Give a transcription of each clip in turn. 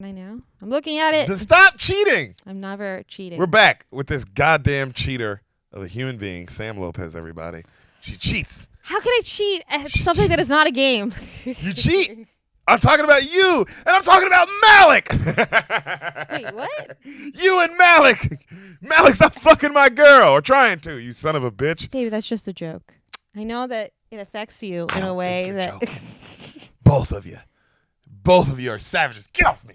I know. I'm looking at it. Then stop cheating. I'm never cheating. We're back with this goddamn cheater of a human being, Sam Lopez, everybody. She cheats. How can I cheat at something that is not a game? You cheat. I'm talking about you, and I'm talking about Malik. Wait, what? You and Malik. Malik's not fucking my girl, or trying to, you son of a bitch. Baby, that's just a joke. I know that it affects you in a way that... Both of you. Both of you are savages. Get off me.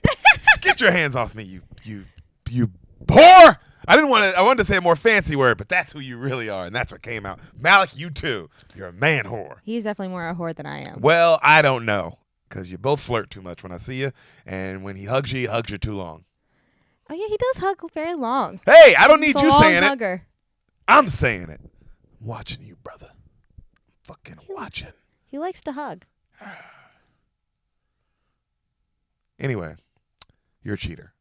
Get your hands off me, you whore. I wanted to say a more fancy word, but that's who you really are, and that's what came out. Malik, you too. You're a man whore. He's definitely more a whore than I am. Well, I don't know, because you both flirt too much when I see you, and when he hugs you too long. Oh, yeah, he does hug very long. Hey, I don't need you saying hugger. it. I'm saying it. I'm watching you, brother. I'm fucking watching. He likes to hug. Anyway, you're a cheater.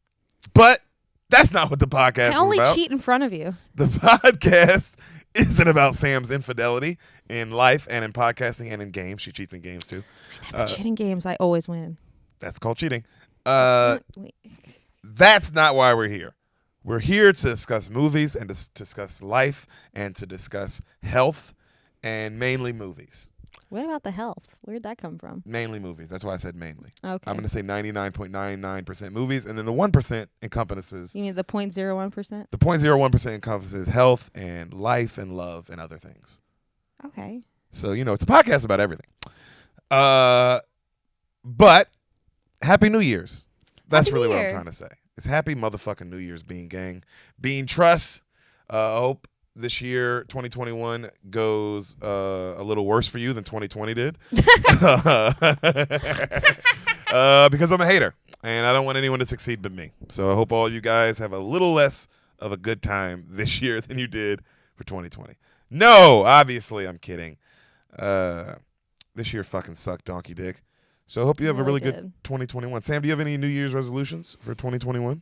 But that's not what the podcast is I only about. cheat in front of you. The podcast isn't about Sam's infidelity in life and in podcasting and in games. She cheats in games too. I never cheat in games. I always win. That's called cheating. Wait. That's not why we're here. We're here to discuss movies and to discuss life and to discuss health and mainly movies. What about the health? Where'd that come from? Mainly movies. That's why I said mainly. Okay. I'm going to say 99.99% movies, and then the 1% encompasses. You mean the 0.01%? The 0.01% encompasses health and life and love and other things. Okay. So, it's a podcast about everything. But Happy New Year's. That's Happy really New what Year. I'm trying to say. It's happy motherfucking New Year's, Bean Gang. Bean Trust. I hope this year, 2021, goes a little worse for you than 2020 did. Because I'm a hater, and I don't want anyone to succeed but me. So I hope all you guys have a little less of a good time this year than you did for 2020. No, obviously, I'm kidding. This year fucking sucked, donkey dick. So I hope you have a really good 2021. Sam, do you have any New Year's resolutions for 2021?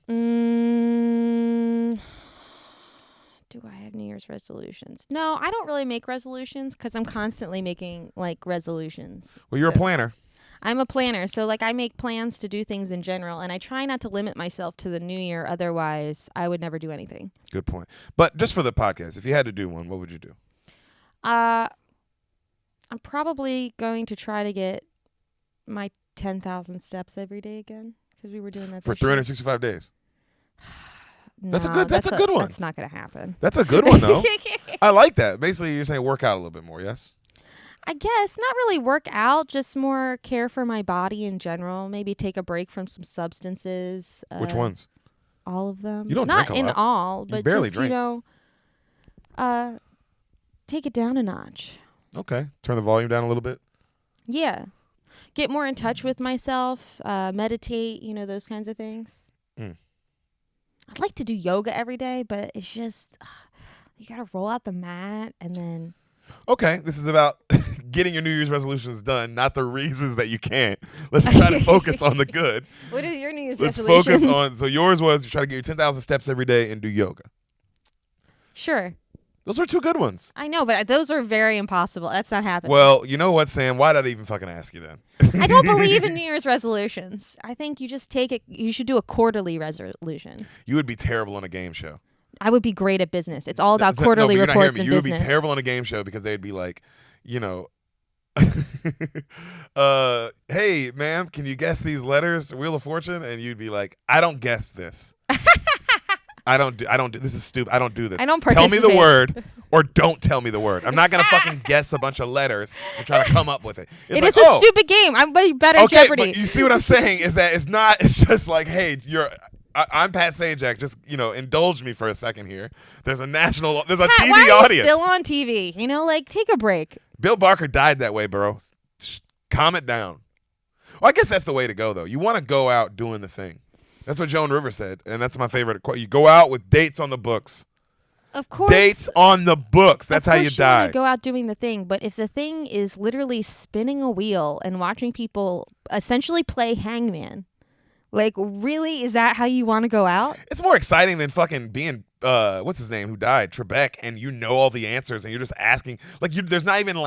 Do I have New Year's resolutions? No, I don't really make resolutions because I'm constantly making resolutions. Well, you're a planner. I'm a planner. So I make plans to do things in general, and I try not to limit myself to the new year. Otherwise, I would never do anything. Good point. But just for the podcast, if you had to do one, what would you do? I'm probably going to try to get my 10,000 steps every day again because we were doing that for 365 days. That's a good one. That's not going to happen. That's a good one, though. I like that. Basically, you're saying work out a little bit more, yes? I guess not really work out, just more care for my body in general. Maybe take a break from some substances. Which ones? All of them. You don't not drink a lot. in all, but you barely just drink. Take it down a notch. Okay, turn the volume down a little bit. Yeah, get more in touch with myself. Meditate. Those kinds of things. I'd like to do yoga every day, but it's just you gotta roll out the mat and then. Okay, this is about getting your New Year's resolutions done, not the reasons that you can't. Let's try to focus on the good. What are your New Year's resolutions? Let's focus on. So yours was you try to get your 10,000 steps every day and do yoga. Sure. Those are two good ones. I know, but those are very impossible. That's not happening. Well, you know what, Sam? Why did I even fucking ask you then? I don't believe in New Year's resolutions. I think you just take it. You should do a quarterly resolution. You would be terrible on a game show. I would be great at business. It's all about quarterly reports in business. You would be terrible on a game show because they'd be like, hey, ma'am, can you guess these letters? Wheel of Fortune? And you'd be like, I don't guess this. I don't do this is stupid. I don't do this. I don't participate. Tell me the word or don't tell me the word. I'm not going to fucking guess a bunch of letters and try to come up with it. It is a stupid game. I'm better at Jeopardy. But you see what I'm saying is that it's just like, hey, I'm Pat Sajak. Just, indulge me for a second here. There's a Pat, TV why are audience. You still on TV? Take a break. Bill Barker died that way, bro. Calm it down. Well, I guess that's the way to go, though. You want to go out doing the thing. That's what Joan Rivers said, and that's my favorite quote. You go out with dates on the books. Of course. Dates on the books. That's how you die. You go out doing the thing, but if the thing is literally spinning a wheel and watching people essentially play hangman, really, is that how you want to go out? It's more exciting than fucking being, what's his name, who died, Trebek, and you know all the answers, and you're just asking. There's not even,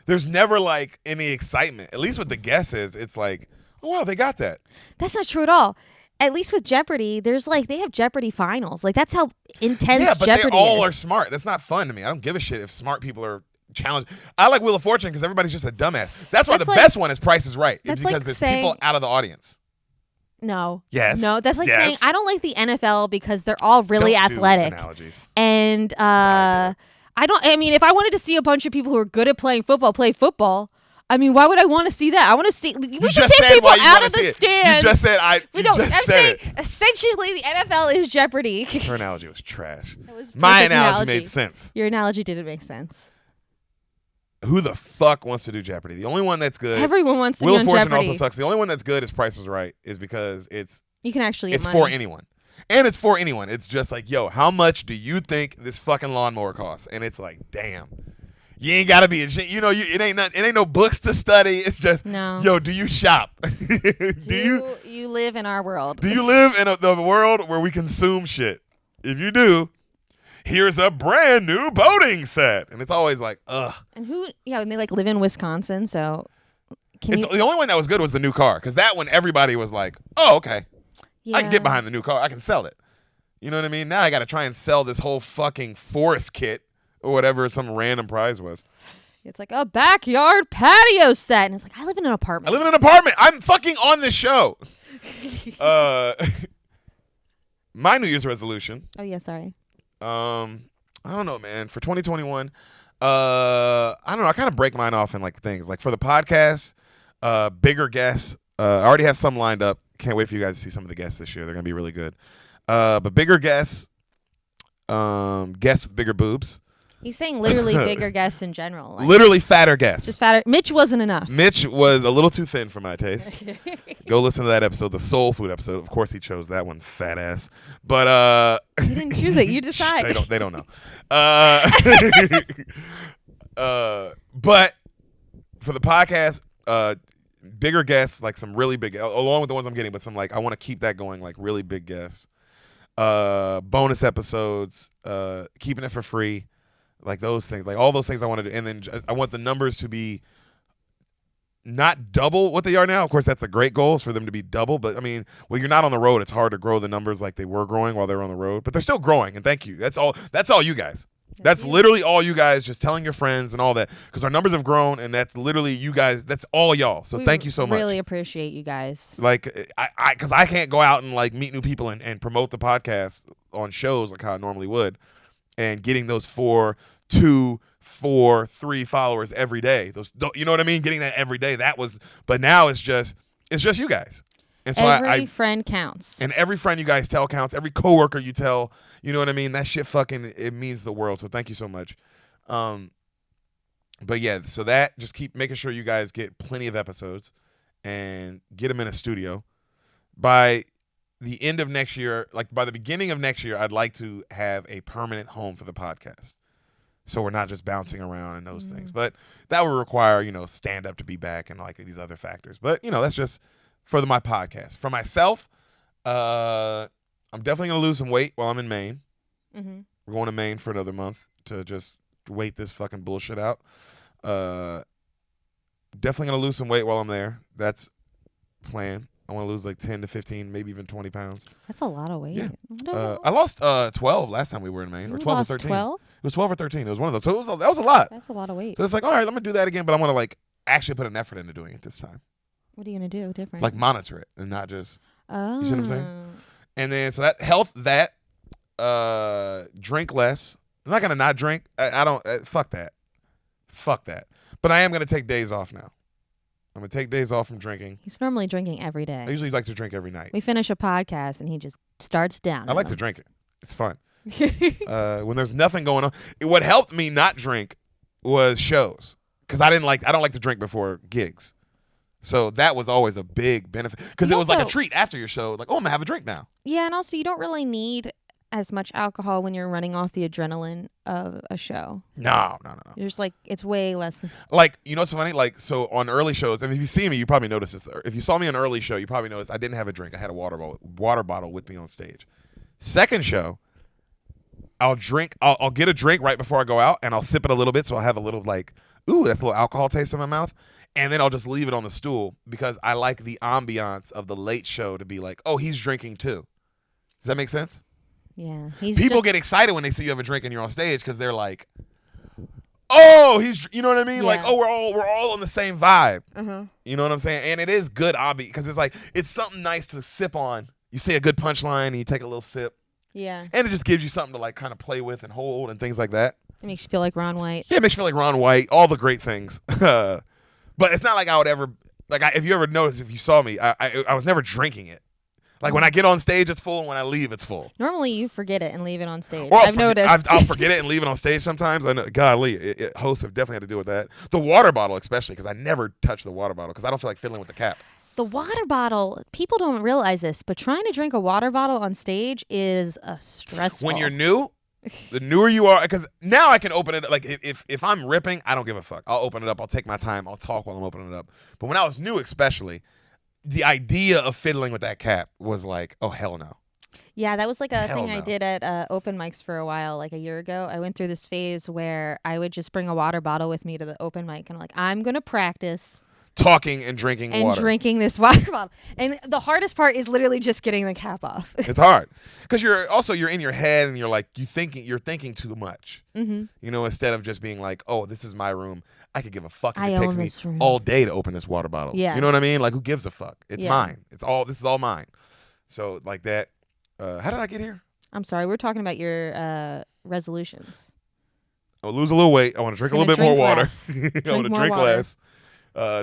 there's never, any excitement. At least with the guesses, it's like, oh, wow, they got that. That's not true at all. at least with Jeopardy, there's like they have Jeopardy finals. Like that's how intense Yeah, but Jeopardy they all is. are smart. That's not fun to me. I don't give a shit if smart people are challenged. I like Wheel of Fortune because everybody's just a dumbass. That's why the best one is Price is Right. It's because there's people out of the audience. No. Yes. No, that's like saying I don't like the NFL because they're all really athletic. Do analogies. And I mean, if I wanted to see a bunch of people who are good at playing football play football, I mean, why would I want to see that? I want to see. We should take people out of the stands. You just said it. Essentially, the NFL is Jeopardy. Her analogy was trash. My analogy made sense. Your analogy didn't make sense. Who the fuck wants to do Jeopardy? The only one that's good. Everyone wants to Wheel be on of Fortune Jeopardy. also sucks. The only one that's good is Price is Right, is because you can actually get it's money. for anyone. And it's for anyone. It's just like, yo, how much do you think this fucking lawnmower costs? And it's like, damn. You ain't gotta be it ain't no books to study. It's just yo, do you shop? do you live in our world? Do you live in the world where we consume shit? If you do, here's a brand new boating set. And it's always like, ugh. And and they like live in Wisconsin, so the only one that was good was the new car, because that one everybody was like, oh, okay. Yeah. I can get behind the new car. I can sell it. You know what I mean? Now I got to try and sell this whole fucking forest kit or whatever some random prize was. It's like a backyard patio set. And it's like, I live in an apartment. I'm fucking on this show. My New Year's resolution. Oh, yeah, sorry. I don't know, man. For 2021, I don't know. I kind of break mine off in like things. Like for the podcast, bigger guests. I already have some lined up. Can't wait for you guys to see some of the guests this year. They're going to be really good. But bigger guests, guests with bigger boobs. He's saying literally bigger guests in general. Like, literally fatter guests. Just fatter. Mitch wasn't enough. Mitch was a little too thin for my taste. Go listen to that episode, the soul food episode. Of course he chose that one, fat ass. But he didn't choose it. You decide. They don't know. But for the podcast, bigger guests, like some really big, along with the ones I'm getting, but some like I want to keep that going, like really big guests. Bonus episodes, keeping it for free. Like those things, like all those things I want to do. And then I want the numbers to be not double what they are now. Of course, that's the great goal, is for them to be double. But I mean, when you're not on the road, it's hard to grow the numbers like they were growing while they were on the road. But they're still growing, and thank you. That's all you guys. That's literally all you guys, just telling your friends and all that. Because our numbers have grown, and that's literally you guys. That's all y'all. So thank you so much. Really appreciate you guys. Like, because I can't go out and like meet new people and promote the podcast on shows like how I normally would. And getting those 4, 2, 4, 3 followers every day. Those, you know what I mean? Getting that every day. But now it's just you guys. And so every friend counts. And every friend you guys tell counts. Every coworker you tell, you know what I mean? That shit fucking, it means the world. So thank you so much. But yeah, so that, just keep making sure you guys get plenty of episodes and get them in a studio. By the end of next year, like by the beginning of next year, I'd like to have a permanent home for the podcast. So we're not just bouncing around and those things. But that would require, stand up to be back and like these other factors. But, that's just for my podcast. For myself, I'm definitely going to lose some weight while I'm in Maine. Mm-hmm. We're going to Maine for another month to just wait this fucking bullshit out. Definitely going to lose some weight while I'm there. That's plan. I want to lose like 10 to 15, maybe even 20 pounds. That's a lot of weight. Yeah. I lost 12 last time we were in Maine. Or 12 or 13. 12? It was 12 or 13. It was one of those. So that was a lot. That's a lot of weight. So it's like, all right, I'm going to do that again, but I want to like actually put an effort into doing it this time. What are you going to do different? Like monitor it and not just, you see what I'm saying? And then, so that health, drink less. I'm not going to not drink. I don't, fuck that. Fuck that. But I am going to take days off now. I'm going to take days off from drinking. He's normally drinking every day. I usually like to drink every night. We finish a podcast and he just starts down. I like to drink it. It's fun. When there's nothing going on. What helped me not drink was shows. Because I don't like to drink before gigs. So that was always a big benefit. Because it was like a treat after your show. Like, oh, I'm going to have a drink now. Yeah, and also you don't really need as much alcohol when you're running off the adrenaline of a show. No. You're just like, it's way less. Like, you know what's funny? Like, so on early shows, and if you see me, you probably noticed this. If you saw me on an early show, you probably noticed I didn't have a drink. I had a water bottle with me on stage. Second show, I'll get a drink right before I go out, and I'll sip it a little bit, so I'll have a little like, ooh, that's a little alcohol taste in my mouth. and then I'll just leave it on the stool because I like the ambiance of the late show to be like, oh, he's drinking too. Does that make sense? Yeah. People get excited when they see you have a drink and you're on stage because they're like, oh, you know what I mean? Yeah. Like, oh, we're all on the same vibe. Uh-huh. You know what I'm saying? And it is good because it's like, it's something nice to sip on. You say a good punchline and you take a little sip. Yeah. And it just gives you something to like kind of play with and hold and things like that. It makes you feel like Ron White. Yeah, it makes you feel like Ron White, all the great things. But it's not like I would ever, like, if you ever noticed, if you saw me, I was never drinking it. Like, when I get on stage, it's full, and when I leave, it's full. Normally, you forget it and leave it on stage. Or I've noticed. I'll forget it and leave it on stage sometimes. I know, golly, hosts have definitely had to deal with that. The water bottle, especially, because I never touch the water bottle because I don't feel like fiddling with the cap. The water bottle, people don't realize this, but trying to drink a water bottle on stage is stressful. When you're new, the newer you are, because now I can open it. Like, if I'm ripping, I don't give a fuck. I'll open it up. I'll take my time. I'll talk while I'm opening it up. But when I was new, especially, the idea of fiddling with that cap was like, oh, hell no. Yeah, that was like a thing no. I did at open mics for a while, like a year ago. I went through this phase where I would just bring a water bottle with me to the open mic, and I'm like, I'm going to practice talking and drinking water. drinking this water bottle. And the hardest part is literally just getting the cap off. It's hard because you're in your head and you're like, you're thinking too much. Mm-hmm. You know, instead of just being like, oh, this is my room. I could give a fuck if I it takes own me this room. all day to open this water bottle. Yeah. You know what I mean? Like, who gives a fuck? It's Yeah. mine. This is all mine. So like that. How did I get here? I'm sorry, we're talking about your resolutions. I'll lose a little weight. I want to drink a little bit more water. I want to drink less.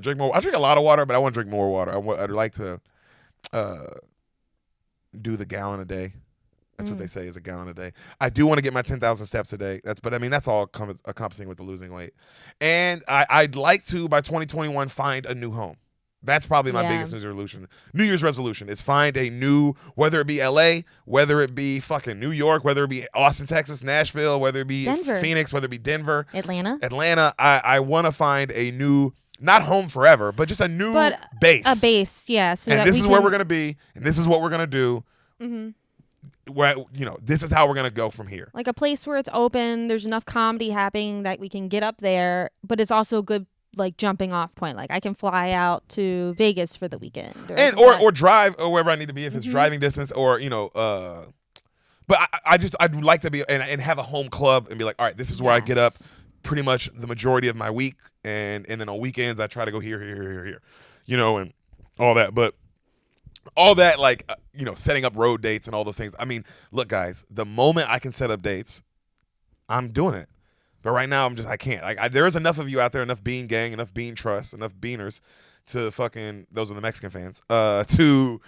Drink more. I drink a lot of water, but I want to drink more water. I'd like to do the gallon a day. That's what they say is a gallon a day. I do want to get my 10,000 steps a day. That's all encompassing with the losing weight. And I'd like to, by 2021, find a new home. That's probably my biggest New Year's resolution is find a new, whether it be LA, whether it be fucking New York, whether it be Austin, Texas, Nashville, whether it be Denver. Phoenix, whether it be Denver, Atlanta. I want to find a new, not home forever, but just a new base. A base, yeah. So and that this is where we're going to be, and this is what we're going to do. Mm-hmm. Where, this is how we're going to go from here. Like a place where it's open, there's enough comedy happening that we can get up there, but it's also a good like jumping off point. Like I can fly out to Vegas for the weekend. Or drive or wherever I need to be if it's driving distance or, but I'd like to be and have a home club and be like, all right, this is where I get up pretty much the majority of my week. And then on weekends, I try to go here, and all that. But all that, like, setting up road dates and all those things. I mean, look, guys, the moment I can set up dates, I'm doing it. But right now, I can't. Like, there is enough of you out there, enough Bean Gang, enough Bean Trust, enough Beaners to fucking, those are the Mexican fans, for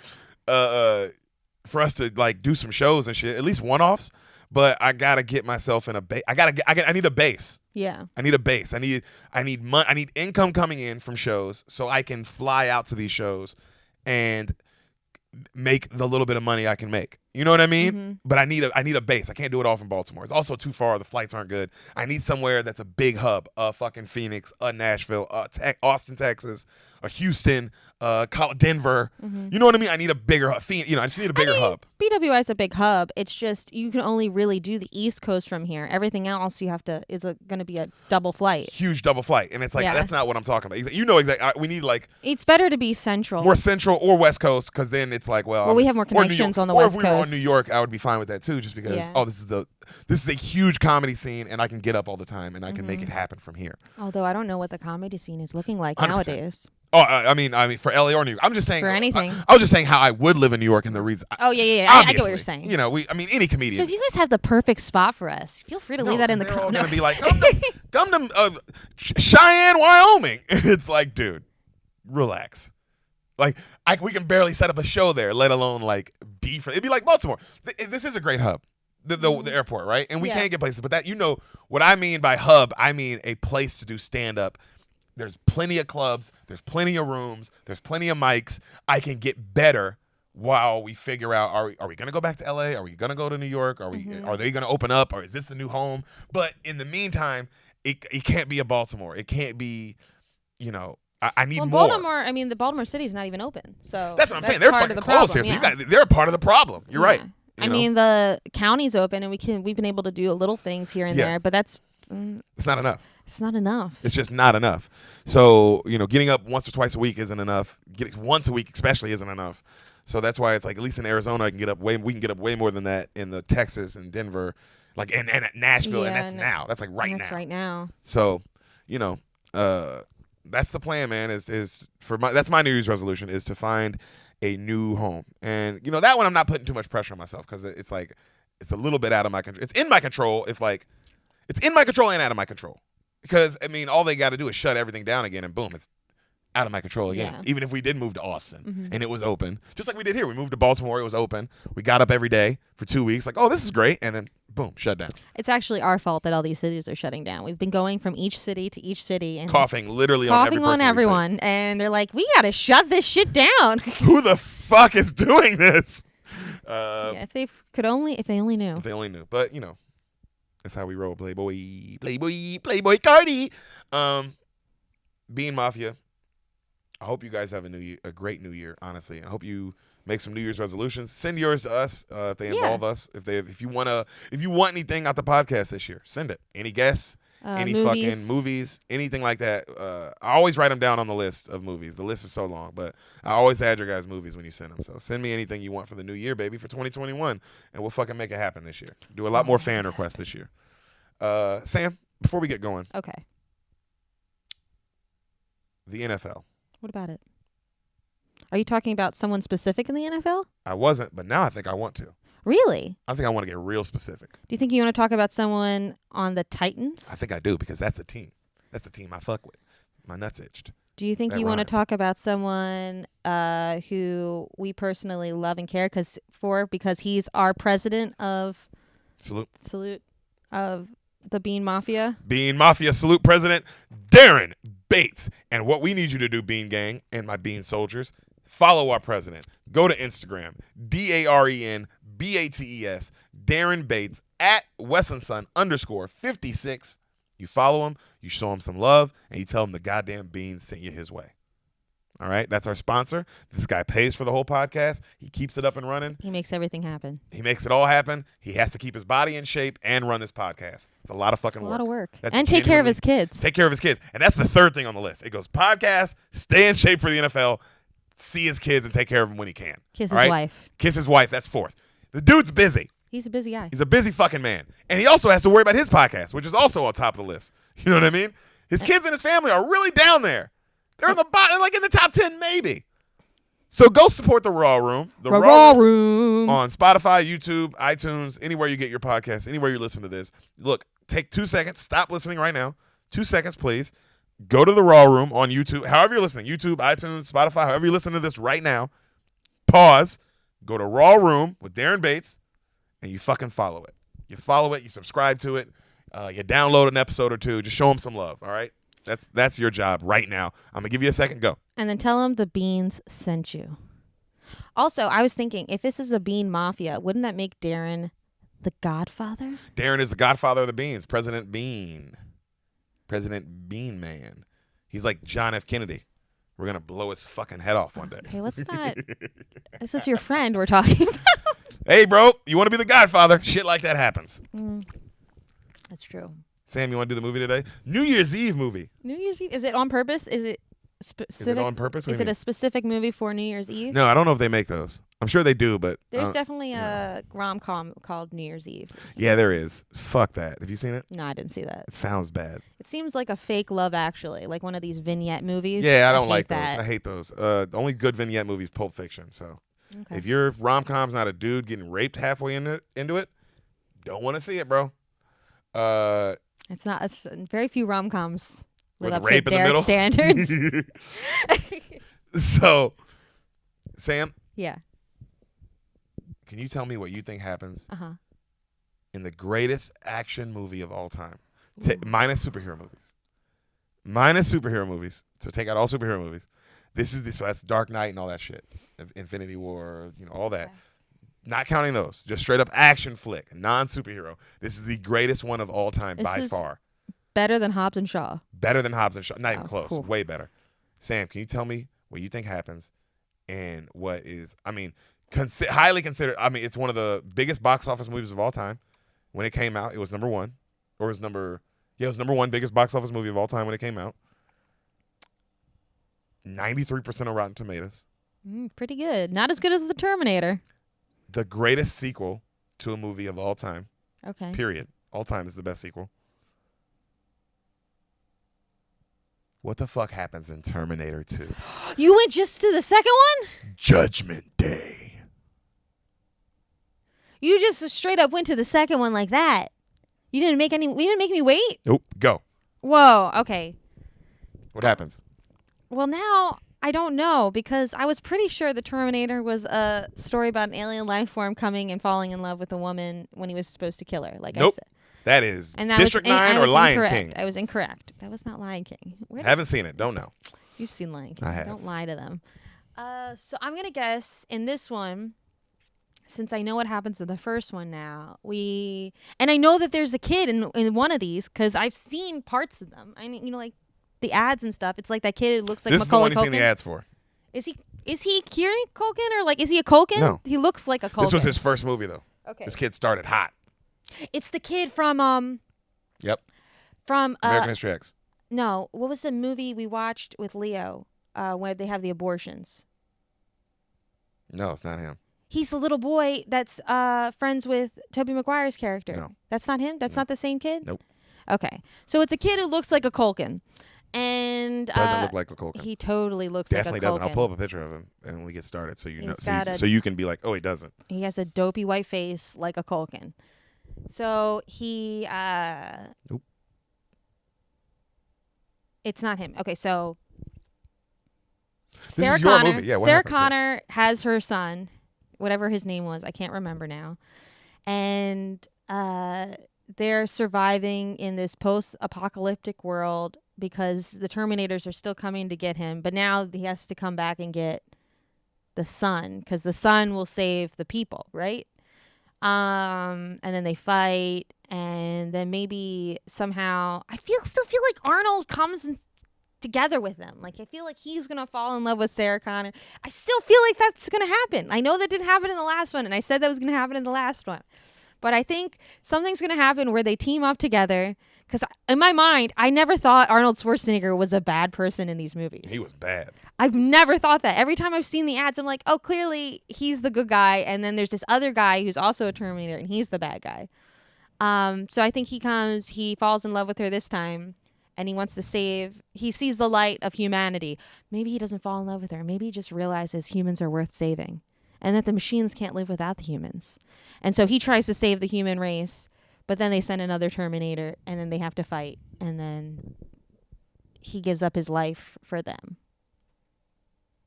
us to, like, do some shows and shit, at least one-offs. But I got to get myself in a base. I need a base. Yeah. I need a base. I need income coming in from shows so I can fly out to these shows and make the little bit of money I can make. You know what I mean? Mm-hmm. But I need a base. I can't do it all from Baltimore. It's also too far. The flights aren't good. I need somewhere that's a big hub. Fucking Phoenix, Nashville, Austin, Texas, Houston, Denver. Mm-hmm. You know what I mean? I need a bigger hub. I just need a bigger hub. BWI is a big hub. It's just you can only really do the East Coast from here. Everything else you have to is going to be a double flight. Huge double flight, and it's like that's not what I'm talking about. You know exactly. We need like it's better to be central, more central or West Coast, because then it's like we have more connections on the West Coast. Or if we were on New York, I would be fine with that too, just because this is a huge comedy scene, and I can get up all the time, and I can make it happen from here. Although I don't know what the comedy scene is looking like 100%. Nowadays. Oh, I mean, for LA or New York. I'm just saying. For anything. I was just saying how I would live in New York and the reason. Oh, yeah. I get what you're saying. Any comedian. So if you guys have the perfect spot for us, feel free to leave that in the comments. They're all going to be like, come to Cheyenne, Wyoming. It's like, dude, relax. Like, we can barely set up a show there, let alone, like, it'd be like Baltimore. This is a great hub. The airport, right? And we can't get places. But what I mean by hub, I mean a place to do stand-up. There's plenty of clubs. There's plenty of rooms. There's plenty of mics. I can get better while we figure out, are we going to go back to LA? Are we going to go to New York? Are they going to open up? Or is this the new home? But in the meantime, it can't be a Baltimore. It can't be, I need more. Baltimore, the Baltimore City is not even open. So that's what I'm saying. They're fucking closed here. So they're part of the problem. You're right. The county's open, and we've been able to do little things here and there, but that's it's not enough. It's not enough. It's just not enough. So, getting up once or twice a week isn't enough. Getting once a week especially isn't enough. So that's why it's like, at least in Arizona, we can get up way more than that in the Texas and Denver, like and at Nashville, and that's now. That's like right now. That's right now. So, that's the plan, man. That's my New Year's resolution, is to find a new home. And that one I'm not putting too much pressure on myself, because it's like it's a little bit out of my control. It's in my control. It's in my control and out of my control. Because all they got to do is shut everything down again, and boom, it's out of my control again. Yeah. Even if we did move to Austin and it was open, just like we did here. We moved to Baltimore, it was open. We got up every day for 2 weeks, like, oh, this is great, and then boom, shut down. It's actually our fault that all these cities are shutting down. We've been going from each city to each city and coughing literally coughing on everyone, and they're like, we got to shut this shit down. Who the fuck is doing this? If they only knew. If they only knew. But that's how we roll. Playboy Cardi. Bean Mafia, I hope you guys have a great new year, honestly. And I hope you make some New Year's resolutions. Send yours to us if they involve us. If you want anything out the podcast this year, send it. Any guests, any movies. fucking movies, anything like that. I always write them down on the list of movies. The list is so long, but I always add your guys' movies when you send them. So send me anything you want for the new year, baby, for 2021, and we'll fucking make it happen this year. Do a lot more fan requests this year. Sam, before we get going. Okay. The NFL. What about it? Are you talking about someone specific in the NFL? I wasn't, but now I think I want to. Really? I think I want to get real specific. Do you think you want to talk about someone on the Titans? I think I do, because that's the team. That's the team I fuck with. My nuts itched. Do you think you want to talk about someone who we personally love and care because he's our president of Salute of the Bean Mafia? Bean Mafia Salute President Darren Bates. And what we need you to do, Bean Gang and my Bean soldiers, follow our president. Go to Instagram, DAREN BATES, Darren Bates, at WesonSon _56. You follow him, you show him some love, and you tell him the goddamn Bean sent you his way. All right, that's our sponsor. This guy pays for the whole podcast. He keeps it up and running. He makes everything happen. He makes it all happen. He has to keep his body in shape and run this podcast. It's a lot of fucking work. A lot of work. That's and take care of his kids. Take care of his kids. And that's the third thing on the list. It goes podcast, stay in shape for the NFL, see his kids, and take care of them when he can. Kiss his wife. Kiss his wife. That's fourth. The dude's busy. He's a busy guy. He's a busy fucking man. And he also has to worry about his podcast, which is also on top of the list. You know what I mean? His kids and his family are really down there. They're in the bottom, like in the top 10 maybe. So go support the Raw Room. The Raw Room. On Spotify, YouTube, iTunes, anywhere you get your podcast, anywhere you listen to this. Look, take 2 seconds. Stop listening right now. 2 seconds, please. Go to the Raw Room on YouTube. However you're listening, YouTube, iTunes, Spotify, however you listen to this right now. Pause. Go to Raw Room with Darren Bates, and you fucking follow it. You follow it. You subscribe to it. You download an episode or two. Just show them some love, all right? That's your job right now. I'm going to give you a second. Go. And then tell them the Beans sent you. Also, I was thinking, if this is a Bean Mafia, wouldn't that make Darren the Godfather? Darren is the godfather of the Beans. President Bean. President Bean Man. He's like John F. Kennedy. We're going to blow his fucking head off one day. Okay, let's not. This is your friend we're talking about. Hey, bro, you want to be the Godfather? Shit like that happens. That's true. Sam, you want to do the movie today? New Year's Eve movie. New Year's Eve? Is it on purpose? Is it specific? Is it on purpose? Is it a specific movie for New Year's Eve? No, I don't know if they make those. I'm sure they do, but there's definitely a rom-com called New Year's Eve. Yeah, there is. Fuck that. Have you seen it? No, I didn't see that. It sounds bad. It seems like a fake Love Actually, like one of these vignette movies. Yeah, I don't like those. I hate those. The only good vignette movie is Pulp Fiction. So if your rom-com's not a dude getting raped halfway into it, don't want to see it, bro. It's not. It's very few rom-coms live up to rape in the middle standards. So, Sam. Yeah. Can you tell me what you think happens in the greatest action movie of all time? Minus superhero movies. Minus superhero movies. So take out all superhero movies. So that's Dark Knight and all that shit. Infinity War, all that. Okay. Not counting those. Just straight up action flick. Non-superhero. This is the greatest one of all time by far. Better than Hobbs and Shaw. Better than Hobbs and Shaw. Not even close. Cool. Way better. Sam, can you tell me what you think happens and what is, highly considered, it's one of the biggest box office movies of all time. When it came out, it was number one. Or it was Yeah, it was number 1 biggest box office movie of all time when it came out. 93% on Rotten Tomatoes. Pretty good. Not as good as the Terminator. The greatest sequel to a movie of all time. Okay. Period. All time is the best sequel. What the fuck happens in Terminator 2? You went just to the second one? Judgment Day. You just straight up went to the second one like that. You didn't make me wait? Nope. Go. Whoa, okay. What happens? Well, now I don't know because I was pretty sure the Terminator was a story about an alien life form coming and falling in love with a woman when he was supposed to kill her. Like Nope. I said. That is And that District 9 or Lion incorrect. King. I was incorrect. That was not Lion King. Haven't seen it. Don't know. You've seen Lion King. I have. Don't lie to them. So I'm going to guess in this one, since I know what happens in the first one now, and I know that there's a kid in one of these because I've seen parts of them. Like the ads and stuff. It's like that kid who looks like This Macaulay is the one you've Culkin. seen the ads for. Is he Kieran Culkin or like is he a Culkin? No. He looks like a Culkin. This was his first movie though. Okay. This kid started hot. It's the kid from Yep. from American History X. no, what was the movie we watched with Leo where they have the abortions? No, it's not him. He's the little boy that's friends with Tobey Maguire's character. No. That's not him? That's not the same kid? Nope. Okay. So it's a kid who looks like a Culkin. And Doesn't look like a Culkin. he totally looks Definitely like a Culkin. doesn't. I'll pull up a picture of him and when we get started so you know He's got so you can be like, "Oh, he doesn't." He has a dopey white face like a Culkin. So he Nope. It's not him. Okay, so This Sarah is your Connor. movie. Yeah, what Sarah happens? Yeah. Connor has her son, whatever his name was. I can't remember now. And they're surviving in this post-apocalyptic world because the Terminators are still coming to get him. But now he has to come back and get the son because the son will save the people, right? And then they fight, and then maybe somehow still feel like Arnold comes together with them. Like I feel like he's gonna fall in love with Sarah Connor. I still feel like that's gonna happen. I know that didn't happen in the last one, and I said that was gonna happen in the last one, but I think something's gonna happen where they team up together. Because in my mind, I never thought Arnold Schwarzenegger was a bad person in these movies. He was bad. I've never thought that. Every time I've seen the ads, I'm like, oh, clearly he's the good guy. And then there's this other guy who's also a Terminator, and he's the bad guy. So I think he falls in love with her this time, and he sees the light of humanity. Maybe he doesn't fall in love with her. Maybe he just realizes humans are worth saving, and that the machines can't live without the humans. And so he tries to save the human race, but then they send another Terminator, and then they have to fight, and then he gives up his life for them.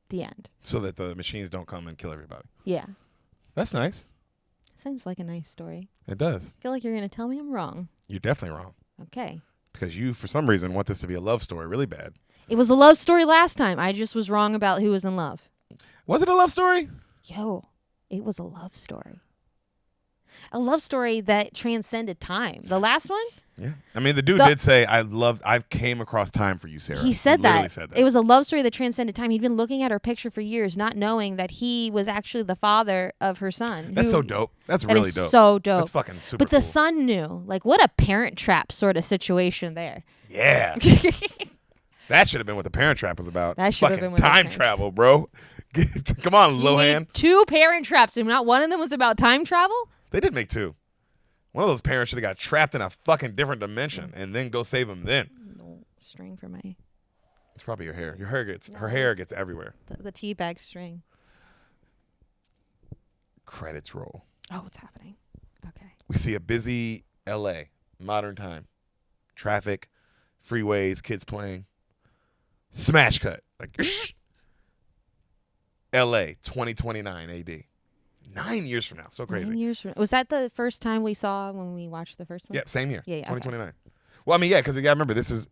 The end. So that the machines don't come and kill everybody. Yeah. That's nice. Seems like a nice story. It does. I feel like you're going to tell me I'm wrong. You're definitely wrong. Okay. Because you, for some reason, want this to be a love story really bad. It was a love story last time. I just was wrong about who was in love. Was it a love story? Yo, it was a love story. A love story that transcended time. The last one? Yeah. I mean, the dude did say, I came across time for you, Sarah. He said literally that. said that. It was a love story that transcended time. He'd been looking at her picture for years, not knowing that he was actually the father of her son. That's so dope. That's that really is dope. so dope. That's fucking super But the cool. son knew. Like, what a Parent Trap sort of situation there. Yeah. That should have been what the Parent Trap was about. That should have Fucking been what the time Parent travel, bro. Come on, You Lohan. made 2 Parent Traps, and not one of them was about time travel? They did make 2. One of those parents should have got trapped in a fucking different dimension and then go save him then. No string for my... It's probably your hair. Her hair gets everywhere. The tea bag string. Credits roll. Oh, what's happening? Okay. We see a busy LA, modern time. Traffic, freeways, kids playing. Smash cut. Like, LA, 2029 AD. 9 years from now. So crazy. 9 years from... Was that the first time we saw when we watched the first one? Yeah, same year. Yeah, 2029. Well, I mean, yeah, because you got to remember, this is... So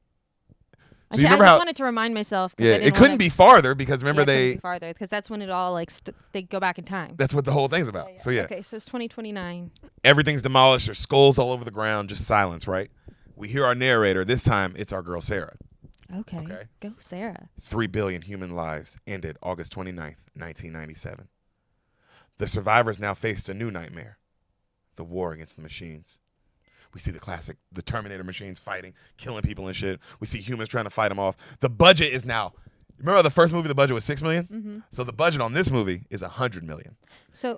Okay, you I remember just how... wanted to remind myself. Yeah, it couldn't be farther because remember they... farther because that's when it all like they go back in time. That's what the whole thing's about. So yeah. Okay, so it's 2029. Everything's demolished. There's skulls all over the ground. Just silence, right? We hear our narrator. This time, it's our girl, Sarah. Okay. Go, Sarah. 3 billion human lives ended August 29th, 1997. The survivors now faced a new nightmare. The war against the machines. We see the Terminator machines fighting, killing people and shit. We see humans trying to fight them off. The budget is now, remember the first movie, the budget was $6 million? Mm-hmm. So the budget on this movie is $100 million.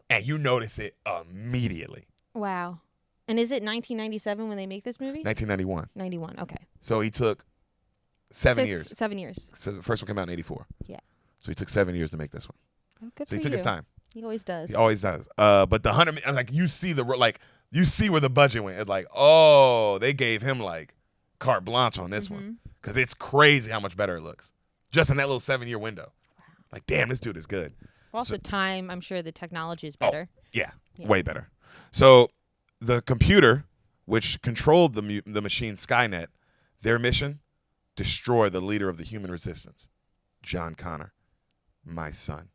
And you notice it immediately. Wow. And is it 1997 when they make this movie? 1991. 91, okay. So he took 7 years. 7 years. So the first one came out in 84. Yeah. So he took 7 years to make this one. Oh, good So he for took you. his time. He always does. He always does. But the 100, like you see you see where the budget went. It's like, oh, they gave him like carte blanche on this one because it's crazy how much better it looks just in that little 7-year window. Wow. Like, damn, this dude is good. Also, time. I'm sure the technology is better. Oh, yeah, way better. So the computer, which controlled the machine Skynet, their mission: destroy the leader of the human resistance, John Connor, my son.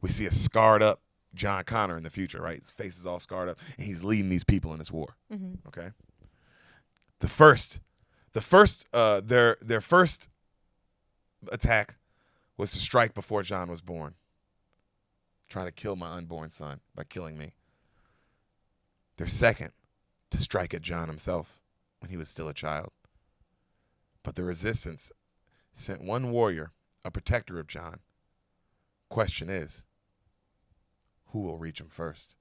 We see a scarred up John Connor in the future, right? His face is all scarred up, and he's leading these people in this war. Mm-hmm. Okay. Their first attack was to strike before John was born, trying to kill my unborn son by killing me. Their second, to strike at John himself when he was still a child. But the resistance sent one warrior, a protector of John. Question is, who will reach him first?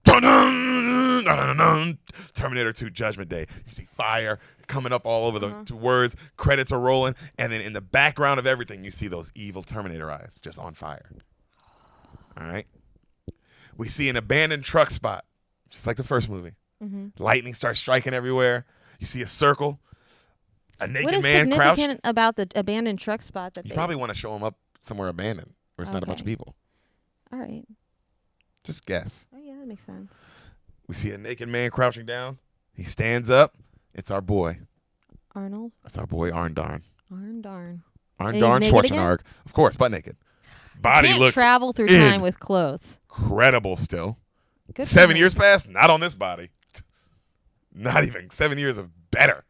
Dun-dun, dun-dun-dun. Terminator 2 Judgment Day. You see fire coming up all over the words. Credits are rolling. And then in the background of everything, you see those evil Terminator eyes just on fire. All right. We see an abandoned truck spot, just like the first movie. Mm-hmm. Lightning starts striking everywhere. You see a circle. A naked man crouched. What is significant about the abandoned truck spot? You probably want to show him up somewhere abandoned where it's not a bunch of people. All right. Just guess. Oh, yeah, that makes sense. We see a naked man crouching down. He stands up. It's our boy. Arnold? It's our boy Arndarn. Arndarn Schwarzenegger. Of course, butt naked. Body can't looks travel through time with clothes. Incredible still. Good 7 years passed? Not on this body. Not even 7 years of better.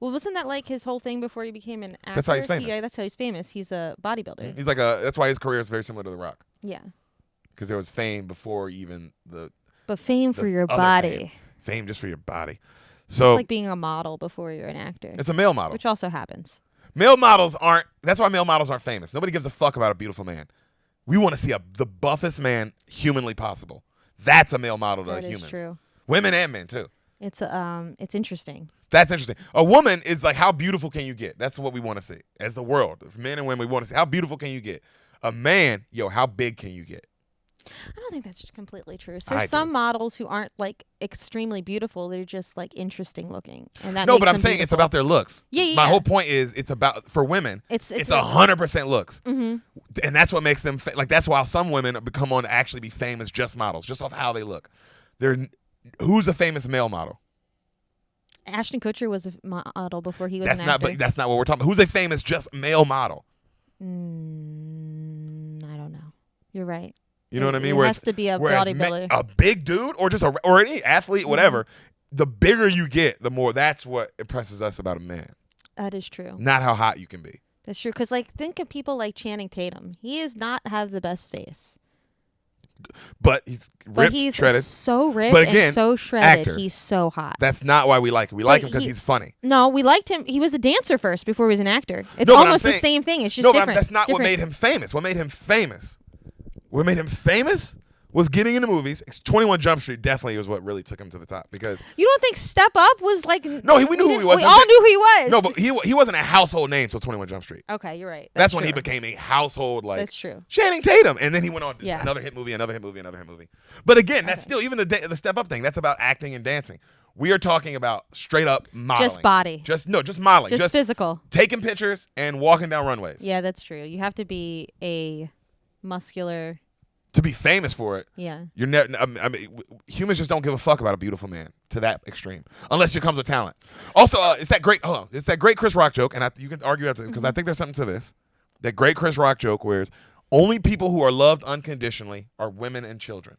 Well, wasn't that like his whole thing before he became an actor? That's how he's famous. Yeah, that's how he's famous. He's a bodybuilder. He's like that's why his career is very similar to The Rock. Yeah. Because there was fame before even the. But fame for your body. Fame just for your body. So it's like being a model before you're an actor. It's a male model. Which also happens. Male models aren't. That's why male models aren't famous. Nobody gives a fuck about a beautiful man. We want to see the buffest man humanly possible. That's a male model to humans. That is true. Women and men too. It's interesting. That's interesting. A woman is like, how beautiful can you get? That's what we want to see. As the world, if men and women, we want to see how beautiful can you get. A man, how big can you get? I don't think that's completely true. So some models who aren't like extremely beautiful, they're just like interesting looking, and that no. But I'm saying it's about their looks. Yeah. My whole point is it's about for women. It's 100% looks, and that's what makes them like. That's why some women become on to actually be famous just models, just off how they look. Who's a famous male model? Ashton Kutcher was a model before he was an actor. But that's not what we're talking about. Who's a famous just male model? I don't know. You're right. You know what I mean? It has to be a bodybuilder. A big dude or just or any athlete, whatever. The bigger you get, the more that's what impresses us about a man. That is true. Not how hot you can be. That's true. Because think of people like Channing Tatum. He does not have the best face. But he's ripped, shredded. So ripped but again, and so shredded. Actor. He's so hot. That's not why we like him. We like him because he's funny. No, we liked him. He was a dancer first before he was an actor. It's almost the same thing. It's just different. But that's not what made him famous. What made him famous? What made him famous was getting into movies. 21 Jump Street definitely was what really took him to the top. Because you don't think Step Up was like? No, we knew who he was. We all knew who he was. No, but he wasn't a household name till 21 Jump Street. Okay, you're right. That's when he became a household That's true. Channing Tatum, and then he went on another hit movie. But again, that's still even the Step Up thing. That's about acting and dancing. We are talking about straight up modeling. Just body. Just modeling. Just physical. Taking pictures and walking down runways. Yeah, that's true. You have to be a muscular. To be famous for it, yeah. You're never. I mean, humans just don't give a fuck about a beautiful man to that extreme, unless it comes with talent. Also, it's that great. Hold on, it's that great Chris Rock joke, and you can argue after because I think there's something to this. That great Chris Rock joke, where only people who are loved unconditionally are women and children.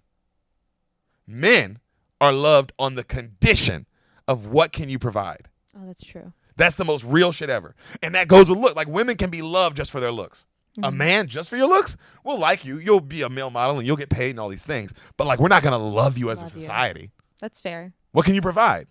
Men are loved on the condition of what can you provide. Oh, that's true. That's the most real shit ever, and that goes with look. Like women can be loved just for their looks. A man just for your looks will like you. You'll be a male model and you'll get paid and all these things. But we're not gonna love you as a society. That's fair. What can you provide?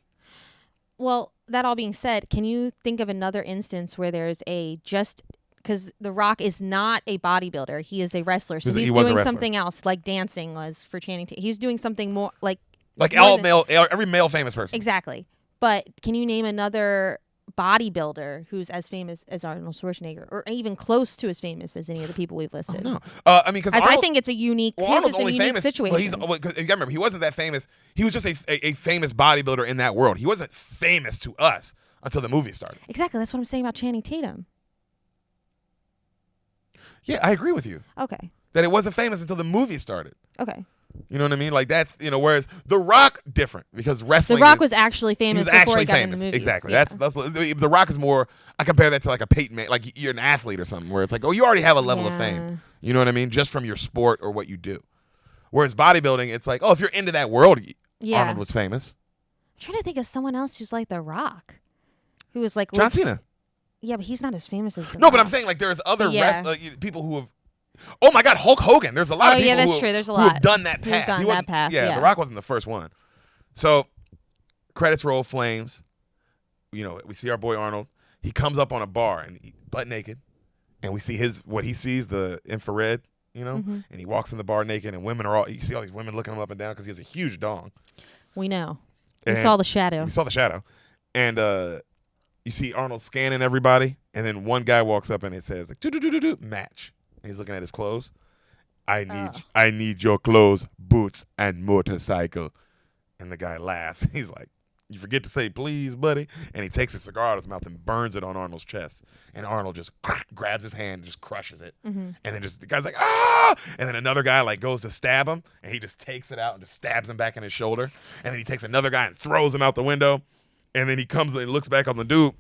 Well, that all being said, can you think of another instance where there's because The Rock is not a bodybuilder, he is a wrestler, so he's doing something else, like dancing was for Channing Tatum. He's doing something more like every male famous person. Exactly. But can you name another bodybuilder who's as famous as Arnold Schwarzenegger, or even close to as famous as any of the people we've listed? Oh, no. I mean, because I think it's a unique. Arnold's only unique famous situation. Well, because you gotta remember, he wasn't that famous. He was just a famous bodybuilder in that world. He wasn't famous to us until the movie started. Exactly. That's what I'm saying about Channing Tatum. Yeah, I agree with you. Okay. That it wasn't famous until the movie started. Okay. You know what I mean? Like that's whereas The Rock different because wrestling. The Rock was actually famous before he got in the movies. Exactly. Yeah. That's The Rock is more. I compare that to like a Peyton Man, like you're an athlete or something, where it's like, oh, you already have a level of fame. You know what I mean? Just from your sport or what you do. Whereas bodybuilding, it's like, oh, if you're into that world, Arnold was famous. I'm trying to think of someone else who's like The Rock, who was like John Cena. Yeah, but he's not as famous as The No, Rock. but I'm saying like there's other people who have. Oh my God, Hulk Hogan. There's a lot of people that's true. There's a lot who have done that path. Yeah, The Rock wasn't the first one. So credits roll, flames. We see our boy Arnold. He comes up on a bar and butt naked, and we see what he sees, the infrared, and he walks in the bar naked, and you see all these women looking him up and down because he has a huge dong. We know. We saw the shadow. And you see Arnold scanning everybody, and then one guy walks up and it says like do match. And he's looking at his clothes. I need your clothes, boots, and motorcycle. And the guy laughs. He's like, you forget to say please, buddy. And he takes a cigar out of his mouth and burns it on Arnold's chest. And Arnold just grabs his hand and just crushes it. And then the guy's like, ah! And then another guy like goes to stab him, and he just takes it out and just stabs him back in his shoulder. And then he takes another guy and throws him out the window. And then he comes and looks back on the dude,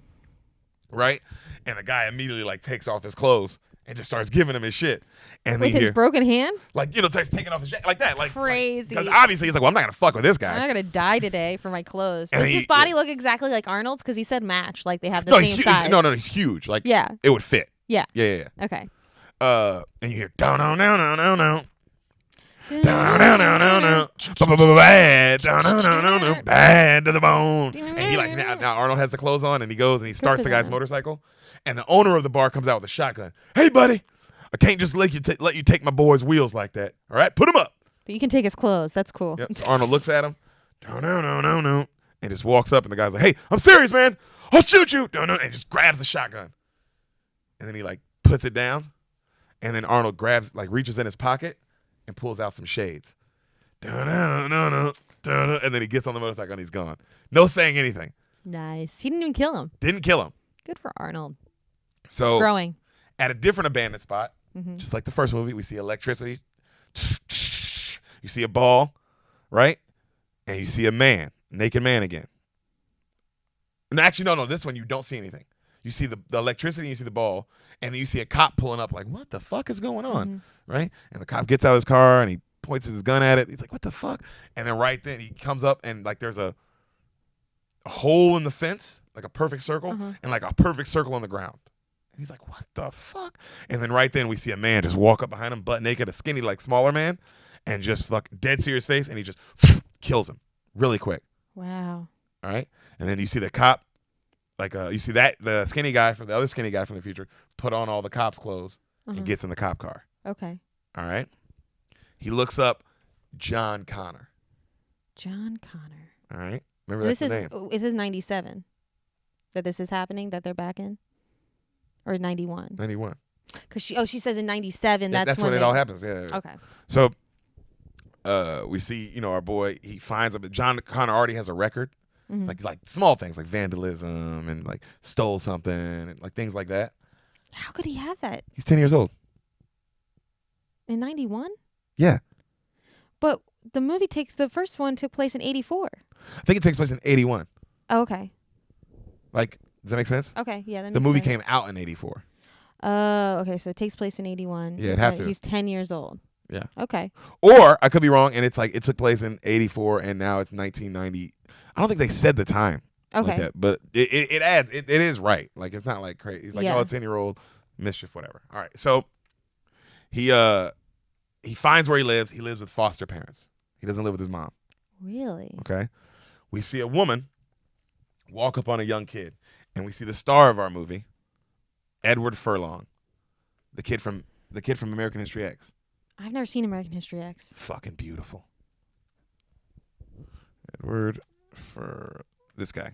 right? And the guy immediately like takes off his clothes and just starts giving him his shit. And with his broken hand? Like, starts taking off his jacket like that. Like crazy. Because obviously he's like, well, I'm not going to fuck with this guy. I'm not going to die today for my clothes. Does his body look exactly like Arnold's? Because he said match, like they have the same size. No, he's huge. Like, it would fit. Yeah. Yeah. Okay. And you hear, down, down, down, down, down, down. Down, down, down, down, down. Bad, down, down, down, down, down. Bad to the bone. And he like, now Arnold has the clothes on, and he goes and he starts the guy's motorcycle. And the owner of the bar comes out with a shotgun. Hey, buddy, I can't just let you take my boy's wheels like that. All right, put him up. But you can take his clothes. That's cool. Yep. So Arnold looks at him, and just walks up, and the guy's like, hey, I'm serious, man. I'll shoot you. And just grabs the shotgun. And then he like puts it down, and then Arnold reaches in his pocket and pulls out some shades. And then he gets on the motorcycle and he's gone. No saying anything. Nice. He didn't even kill him. Didn't kill him. Good for Arnold. So it's growing. At a different abandoned spot, just like the first movie, we see electricity. You see a ball, right? And you see a naked man again. And actually, no, this one you don't see anything. You see the electricity, you see the ball, and then you see a cop pulling up like, what the fuck is going on, right? And the cop gets out of his car and he points his gun at it. He's like, what the fuck? And then right then he comes up and like there's a hole in the fence, like a perfect circle, and like a perfect circle on the ground. And he's like, what the fuck? And then right then we see a man just walk up behind him, butt naked, a skinny, like smaller man, and just dead serious face, and he just kills him really quick. Wow. All right? And then you see the cop, like you see the other skinny guy from the future put on all the cop's clothes and gets in the cop car. Okay. All right? He looks up John Connor. John Connor. All right? Remember that's the name. Is this 97 that this is happening, that they're back in? Or 91? 91. Because she says in 97, that's when it all happens, yeah. Okay. So we see, our boy, he finds him. John Connor already has a record. Like small things like vandalism and like stole something and like things like that. How could he have that? He's 10 years old. In 91? Yeah. But the first one took place in 84. I think it takes place in 81. Oh, okay. Like, does that make sense? Okay, yeah, that makes sense. The movie came out in 84. Okay, so it takes place in 81. Yeah, it'd have to. He's 10 years old. Yeah. Okay. Or I could be wrong, and it's like it took place in 84, and now it's 1990. I don't think they said the time. Okay. Like that, but it adds. It is right. Like it's not like crazy. He's like, oh, 10-year-old mischief, whatever. All right. So he finds where he lives. He lives with foster parents. He doesn't live with his mom. Really? Okay. We see a woman walk up on a young kid, and we see the star of our movie, Edward Furlong, the kid from American History X. I've never seen American History X. Fucking beautiful. Edward this guy.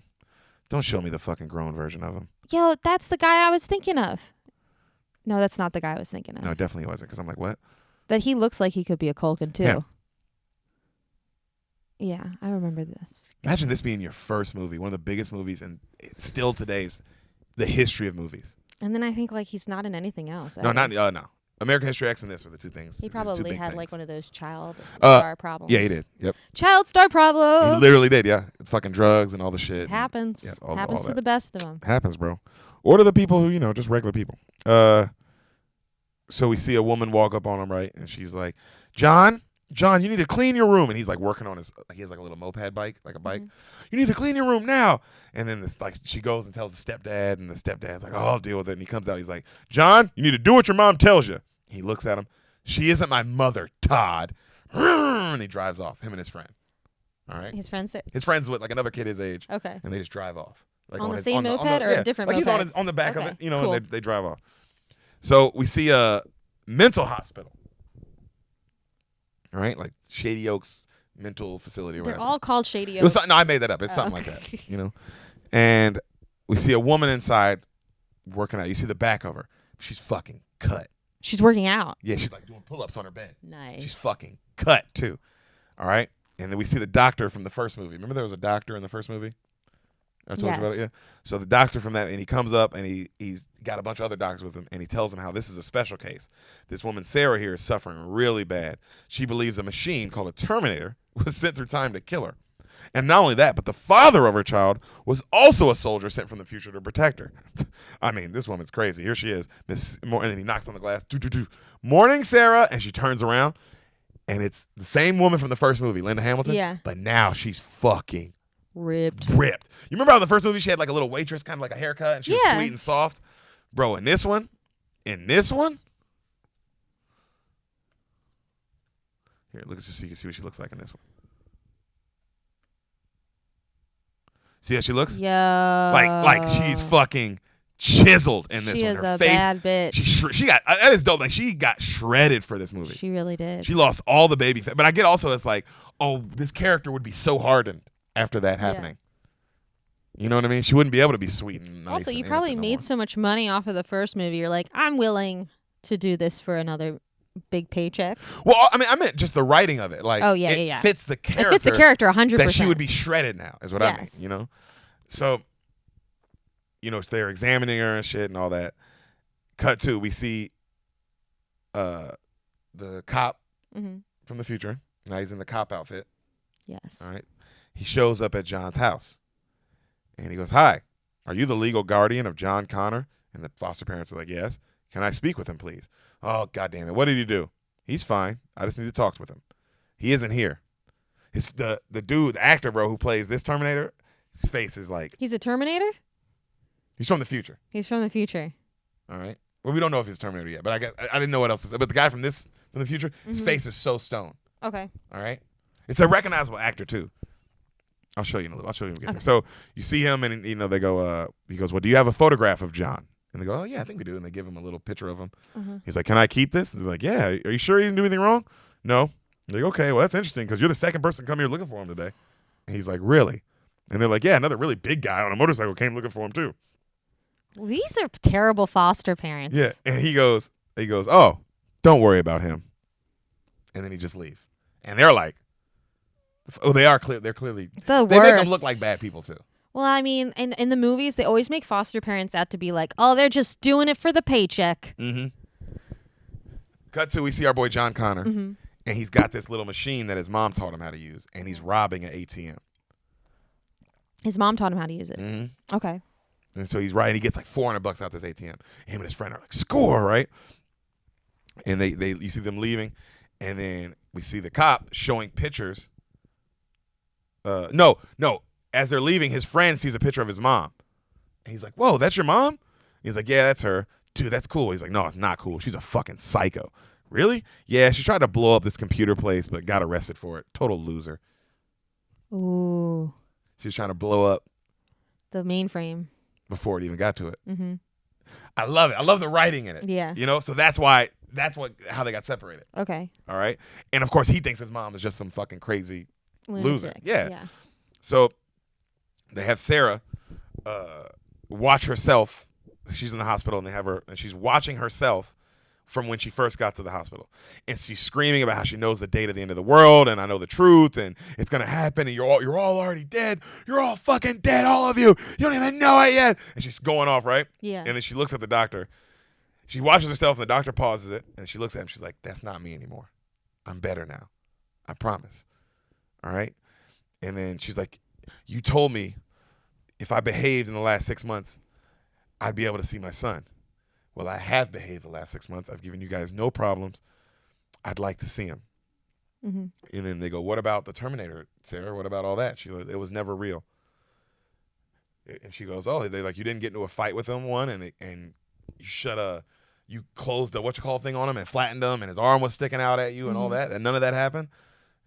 Don't show me the fucking grown version of him. Yo, that's the guy I was thinking of. No, that's not the guy I was thinking of. No, it definitely wasn't, because I'm like, what? That he looks like he could be a Culkin, too. Yeah. Yeah, I remember this. Imagine this being your first movie, one of the biggest movies, and still today's the history of movies. And then I think like he's not in anything else. No, no. American History X and this were the two things. He probably had like one of those child star problems. Yeah, he did. Yep. Child star problem. He literally did. Yeah, fucking drugs and all the shit. It happens. Yeah, happens all to the best of them. Happens, bro. Or to the people who just regular people. So we see a woman walk up on him, right, and she's like, John, you need to clean your room. And he's like working on he has like a little moped bike, like a bike. Mm-hmm. You need to clean your room now. And then she goes and tells the stepdad, and the stepdad's like, oh, I'll deal with it. And he comes out, he's like, John, you need to do what your mom tells you. He looks at him. She isn't my mother, Todd. And he drives off, him and his friend. All right. His friend's with like another kid his age. Okay. And they just drive off. Like on the same moped or a different moped? He's on the back of it, cool. and they drive off. So we see a mental hospital. All right, like Shady Oaks Mental Facility or whatever. They're all called Shady Oaks. No, I made that up. It's something like that, And we see a woman inside working out. You see the back of her. She's fucking cut. She's working out. Yeah, she's like doing pull-ups on her bed. Nice. She's fucking cut too. All right, and then we see the doctor from the first movie. Remember there was a doctor in the first movie? I told you about it, yeah. So the doctor from that, and he comes up, and he's got a bunch of other doctors with him, and he tells them how this is a special case. This woman, Sarah, here is suffering really bad. She believes a machine called a Terminator was sent through time to kill her. And not only that, but the father of her child was also a soldier sent from the future to protect her. I mean, this woman's crazy. Here she is, and then he knocks on the glass. Morning, Sarah, and she turns around, and it's the same woman from the first movie, Linda Hamilton. Yeah. But now she's fucking ripped. You remember how in the first movie she had like a little waitress, kind of like a haircut, and she was sweet and soft? Bro, in this one, here, look at this so you can see what she looks like in this one. See how she looks? Yeah. Like she's fucking chiseled in this she one. She Her is a face, bad bitch. She got, that is dope. Like she got shredded for this movie. She really did. She lost all the baby fat. But I get also it's like, oh, this character would be so hardened after that happening. You know what I mean? She wouldn't be able to be sweet and nice. Also, you probably made so much money off of the first movie. You're like, I'm willing to do this for another big paycheck. Well, I mean just the writing of it. Like, it fits the character. It fits the character 100%. That she would be shredded now is what I mean, So, they're examining her and shit and all that. Cut to, we see the cop from the future. Now he's in the cop outfit. Yes. All right. He shows up at John's house. And he goes, hi, are you the legal guardian of John Connor? And the foster parents are like, yes. Can I speak with him, please? Oh, God damn it. What did he do? He's fine. I just need to talk with him. He isn't here. The dude, the actor, bro, who plays this Terminator, his face is like... He's a Terminator? He's from the future. He's from the future. All right. Well, we don't know if he's Terminator yet, but I didn't know what else to say. But the guy from the future, his face is so stone. Okay. All right. It's a recognizable actor, too. I'll show you in a little. I'll show you when we get there. So you see him, and they go. He goes, "Well, do you have a photograph of John?" And they go, "Oh yeah, I think we do." And they give him a little picture of him. He's like, "Can I keep this?" And they're like, "Yeah." Are you sure he didn't do anything wrong? No. They're like, "Okay, well that's interesting because you're the second person to come here looking for him today." And he's like, "Really?" And they're like, "Yeah, another really big guy on a motorcycle came looking for him too." Well, these are terrible foster parents. Yeah, and he goes, "Oh, don't worry about him." And then he just leaves, and they're like. Oh, they are clear. They're clearly the worst. They make them look like bad people too. Well, I mean, in the movies, they always make foster parents out to be like, oh, they're just doing it for the paycheck. Cut to, we see our boy John Connor, and he's got this little machine that his mom taught him how to use, and he's robbing an ATM. His mom taught him how to use it. Okay. And so he's right, and he gets like $400 out this ATM. Him and his friend are like, score, right? And you see them leaving, and then we see the cop showing pictures. No. As they're leaving, his friend sees a picture of his mom. And he's like, whoa, that's your mom? He's like, yeah, that's her. Dude, that's cool. He's like, no, it's not cool. She's a fucking psycho. Really? Yeah, she tried to blow up this computer place, but got arrested for it. Total loser. Ooh. She was trying to blow up The mainframe. before it even got to it. Mm-hmm. I love it. I love the writing in it. Yeah. You know, so that's how they got separated. Okay. All right. And of course, he thinks his mom is just some fucking crazy loser. Lunatic. Yeah. So they have Sarah watch herself. She's in the hospital, and they have her, and she's watching herself from when she first got to the hospital. And she's screaming about how she knows the date of the end of the world, and I know the truth, and it's gonna happen, and you're all already dead. You're all fucking dead, all of you. You don't even know it yet. And she's going off, right? Yeah. And then she looks at the doctor. She watches herself, and the doctor pauses it, and she looks at him. She's like, "That's not me anymore. I'm better now. I promise." All right? And then she's like, "You told me if I behaved in the last 6 months, I'd be able to see my son. Well, I have behaved the last 6 months. I've given you guys no problems. I'd like to see him." Mm-hmm. And then they go, "What about the Terminator, Sarah? What about all that?" She goes, "It was never real." And she goes, "Oh, they like you didn't get into a fight with him, one, and you closed a thing on him and flattened him, and his arm was sticking out at you and all that, and none of that happened."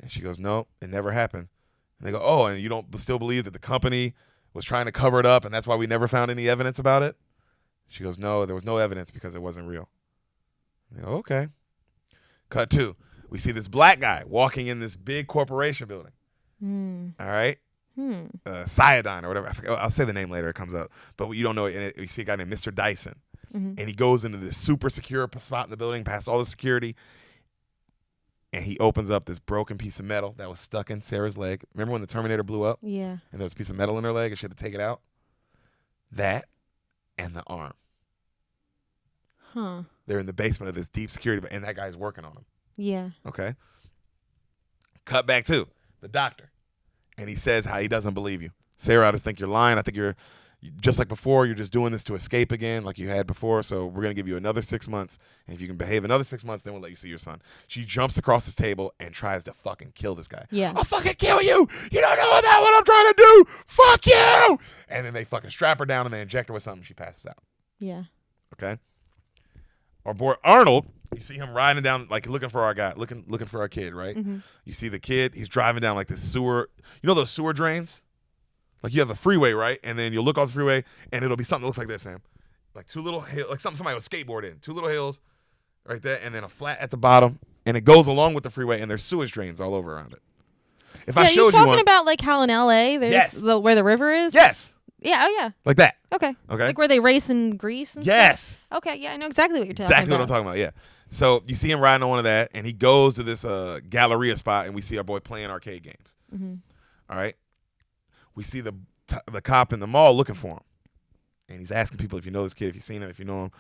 And she goes, "No, it never happened." And they go, "Oh, and you don't still believe that the company was trying to cover it up, and that's why we never found any evidence about it?" She goes, "No, there was no evidence because it wasn't real." They go, "Okay." Cut 2. We see this black guy walking in this big corporation building. All right? Cyadine or whatever. I'll say the name later. It comes up. But you don't know it. You see a guy named Mr. Dyson. And he goes into this super secure spot in the building, past all the security. And he opens up this broken piece of metal that was stuck in Sarah's leg. Remember when the Terminator blew up? Yeah. And there was a piece of metal in her leg and she had to take it out? That and the arm. Huh. They're in the basement of this deep security, and that guy's working on them. Yeah. Okay. Cut back to the doctor. And he says how he doesn't believe you. "Sarah, I just think you're lying. I think you're just like before. You're just doing this to escape again like you had before. So we're going to give you another 6 months. And if you can behave another 6 months, then we'll let you see your son." She jumps across this table and tries to fucking kill this guy. Yeah. "I'll fucking kill you. You don't know about what I'm trying to do. Fuck you." And then they fucking strap her down and they inject her with something. She passes out. Yeah. Okay. Our boy Arnold, you see him riding down, like looking for our guy, looking for our kid, right? You see the kid, he's driving down like this sewer. You know those sewer drains? Like you have a freeway, right? And then you'll look off the freeway and it'll be something that looks like this, Sam. Like two little hills, like something somebody would skateboard in. 2 little hills right there, and then a flat at the bottom. And it goes along with the freeway, and there's sewage drains all over around it. If I showed you one. You're talking about like how in LA there's where the river is? Yes. Yeah, oh yeah. Like that. Okay. Okay. Like where they race in Greece and yes. stuff? Okay, yeah, I know exactly what you're talking Exactly about. what I'm talking about, yeah. So you see him riding on one of that, and he goes to this Galleria spot, and we see our boy playing arcade games. All right? We see the cop in the mall looking for him. And he's asking people if you know this kid, if you've seen him, if you know him,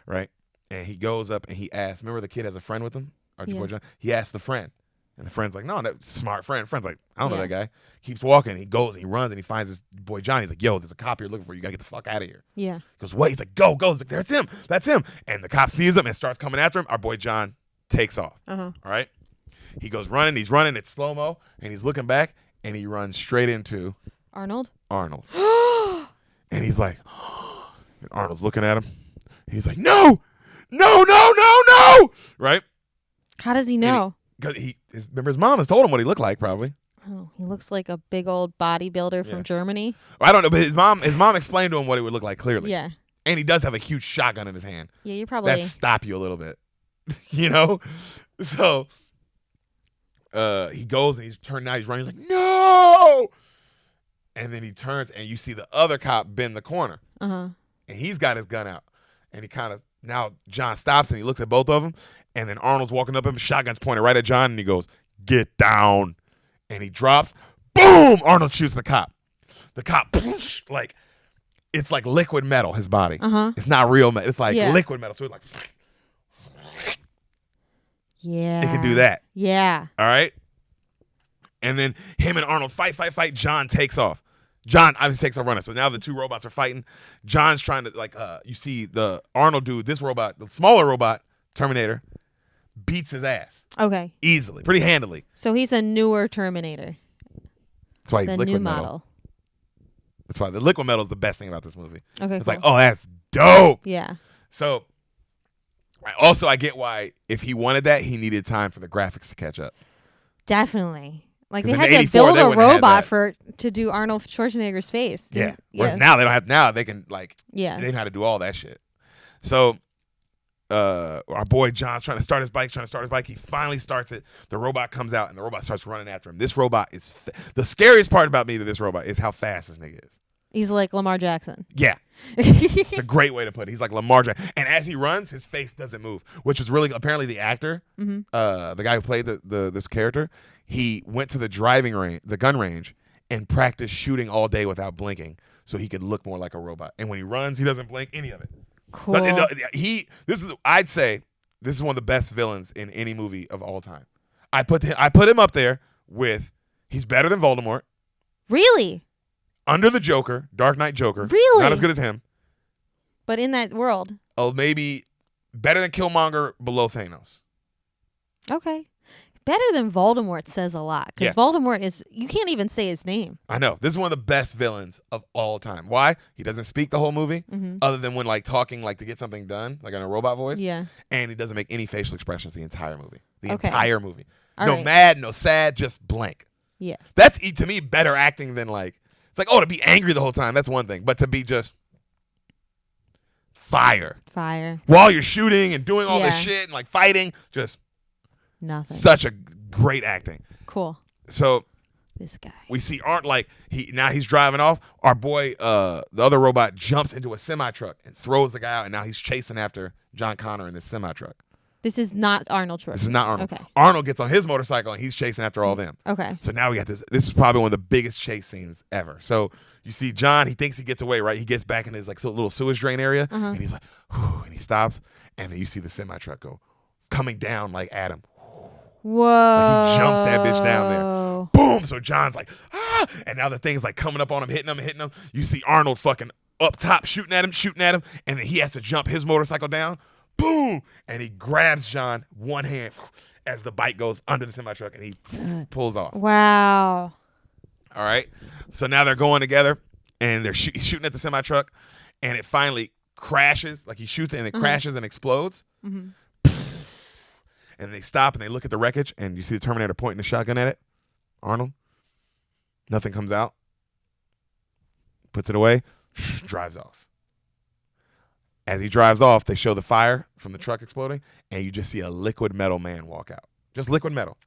right? And he goes up and he asks, remember the kid has a friend with him? Our boy John? He asks the friend. And the friend's like, no, that smart friend. Friend's like, I don't know that guy. Keeps walking. He goes and he runs and he finds his boy Johnny. He's like, yo, there's a cop here looking for you. You got to get the fuck out of here. Yeah. He goes, what? He's like, go. He's like, that's him. That's him. And the cop sees him and starts coming after him. Our boy John takes off. All right? He goes running. He's running. It's slow-mo. And he's looking back and he runs straight into Arnold. And he's like, and Arnold's looking at him. He's like, no. Right? How does he know? Because remember his mom has told him what he looked like, probably. Oh, he looks like a big old bodybuilder from Germany. I don't know, but his mom explained to him what it would look like clearly. Yeah. And he does have a huge shotgun in his hand. Yeah, you probably that stop you a little bit. You know? So he goes and he's running, he's like, no. And then he turns and you see the other cop bend the corner. And he's got his gun out. And he now John stops and he looks at both of them. And then Arnold's walking up him, shotgun's pointed right at John, and he goes, get down. And he drops, boom! Arnold shoots the cop. The cop, like, it's like liquid metal, his body. It's not real metal. It's like liquid metal. So it's like, yeah. It can do that. Yeah. All right? And then him and Arnold fight. John takes off. John obviously takes off running. So now the two robots are fighting. John's trying to, you see the Arnold dude, this robot, the smaller robot, Terminator, beats his ass. Okay. Easily. Pretty handily. So he's a newer Terminator. That's why he's the liquid new metal. model. That's why the liquid metal is the best thing about this movie. Okay, it's cool. like, oh, that's dope. Yeah. So, I get why if he wanted that, he needed time for the graphics to catch up. Definitely. Like 'Cause they in had to 84, build they a wouldn't have had robot to do Arnold Schwarzenegger's face. Yeah. Whereas now they don't have. Now they can like. Yeah. They know how to do all that shit. So, our boy John's trying to start his bike. He finally starts it. The robot comes out and the robot starts running after him. This robot is the scariest part about me to this robot is how fast this nigga is. He's like Lamar Jackson. Yeah. It's a great way to put it. He's like Lamar Jackson. And as he runs, his face doesn't move, which is really apparently the actor, the guy who played this character, he went to the gun range, and practiced shooting all day without blinking so he could look more like a robot. And when he runs, he doesn't blink any of it. Cool. I'd say this is one of the best villains in any movie of all time. I put him up there with, he's better than Voldemort. Really? Under the Joker, Dark Knight Joker. Really? Not as good as him. But in that world. Oh, maybe better than Killmonger, below Thanos. Okay. Better than Voldemort says a lot. Because Voldemort you can't even say his name. I know. This is one of the best villains of all time. Why? He doesn't speak the whole movie, other than when like talking like to get something done, like in a robot voice. Yeah. And he doesn't make any facial expressions the entire movie. Okay. Entire movie. All no right. mad, no sad, just blank. Yeah. That's, to me, better acting than like, it's like, oh, to be angry the whole time, that's one thing. But to be just fire. While you're shooting and doing all this shit and like fighting, just nothing. Such a great acting. Cool. So this guy. We see Arnold, like, he's driving off. Our boy, the other robot, jumps into a semi-truck and throws the guy out, and now he's chasing after John Connor in this semi-truck. This is not Arnold Schwarzenegger. This is not Arnold. Okay. Arnold gets on his motorcycle and he's chasing after all them. Okay. So now we got this. This is probably one of the biggest chase scenes ever. So you see John, he thinks he gets away, right? He gets back in his like little sewage drain area, and he's like, whew, and he stops, and then you see the semi-truck go coming down like at him. Whoa. Like he jumps that bitch down there. Boom. So John's like, ah, and now the thing's like coming up on him, hitting him. You see Arnold fucking up top shooting at him, and then he has to jump his motorcycle down. Boom! And he grabs John one hand as the bike goes under the semi-truck, and he pulls off. Wow. All right? So now they're going together, and they're shooting at the semi-truck, and it finally crashes. Like he shoots it, and it crashes and explodes. And they stop, and they look at the wreckage, and you see the Terminator pointing the shotgun at it. Arnold. Nothing comes out. Puts it away. Drives off. As he drives off, they show the fire from the truck exploding, and you just see a liquid metal man walk out. Just liquid metal.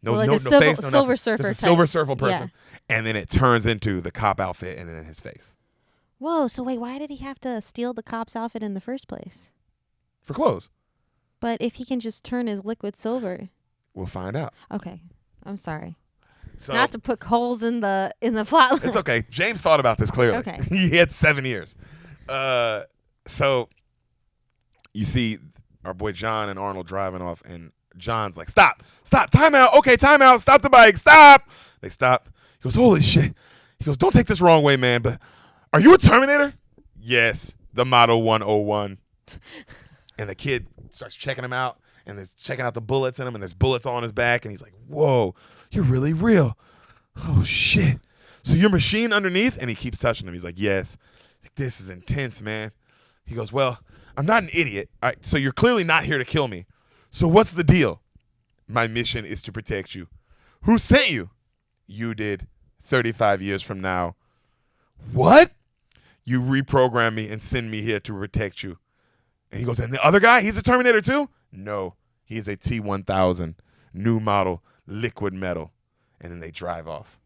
No, like no a face, no Silver nothing. Surfer Just a type. Silver Surfer person. Yeah. And then it turns into the cop outfit and then his face. Whoa, so wait, why did he have to steal the cop's outfit in the first place? For clothes. But if he can just turn his liquid silver. We'll find out. Okay. I'm sorry. So, not to put holes in the plot line. It's okay. James thought about this clearly. Okay. He had 7 years. So you see our boy John and Arnold driving off, and John's like, stop, time out. Okay, time out. Stop the bike. Stop. They stop. He goes, holy shit. He goes, don't take this wrong way, man, but are you a Terminator? Yes, the Model 101. And the kid starts checking him out, and they're checking out the bullets in him, and there's bullets on his back, and he's like, whoa, you're really real. Oh, shit. So your machine underneath? And he keeps touching him. He's like, yes. This is intense, man. He goes, well, I'm not an idiot. So you're clearly not here to kill me. So what's the deal? My mission is to protect you. Who sent you? You did. 35 years from now. What? You reprogram me and send me here to protect you. And he goes, and the other guy, he's a Terminator too? No, he is a T-1000, new model, liquid metal. And then they drive off.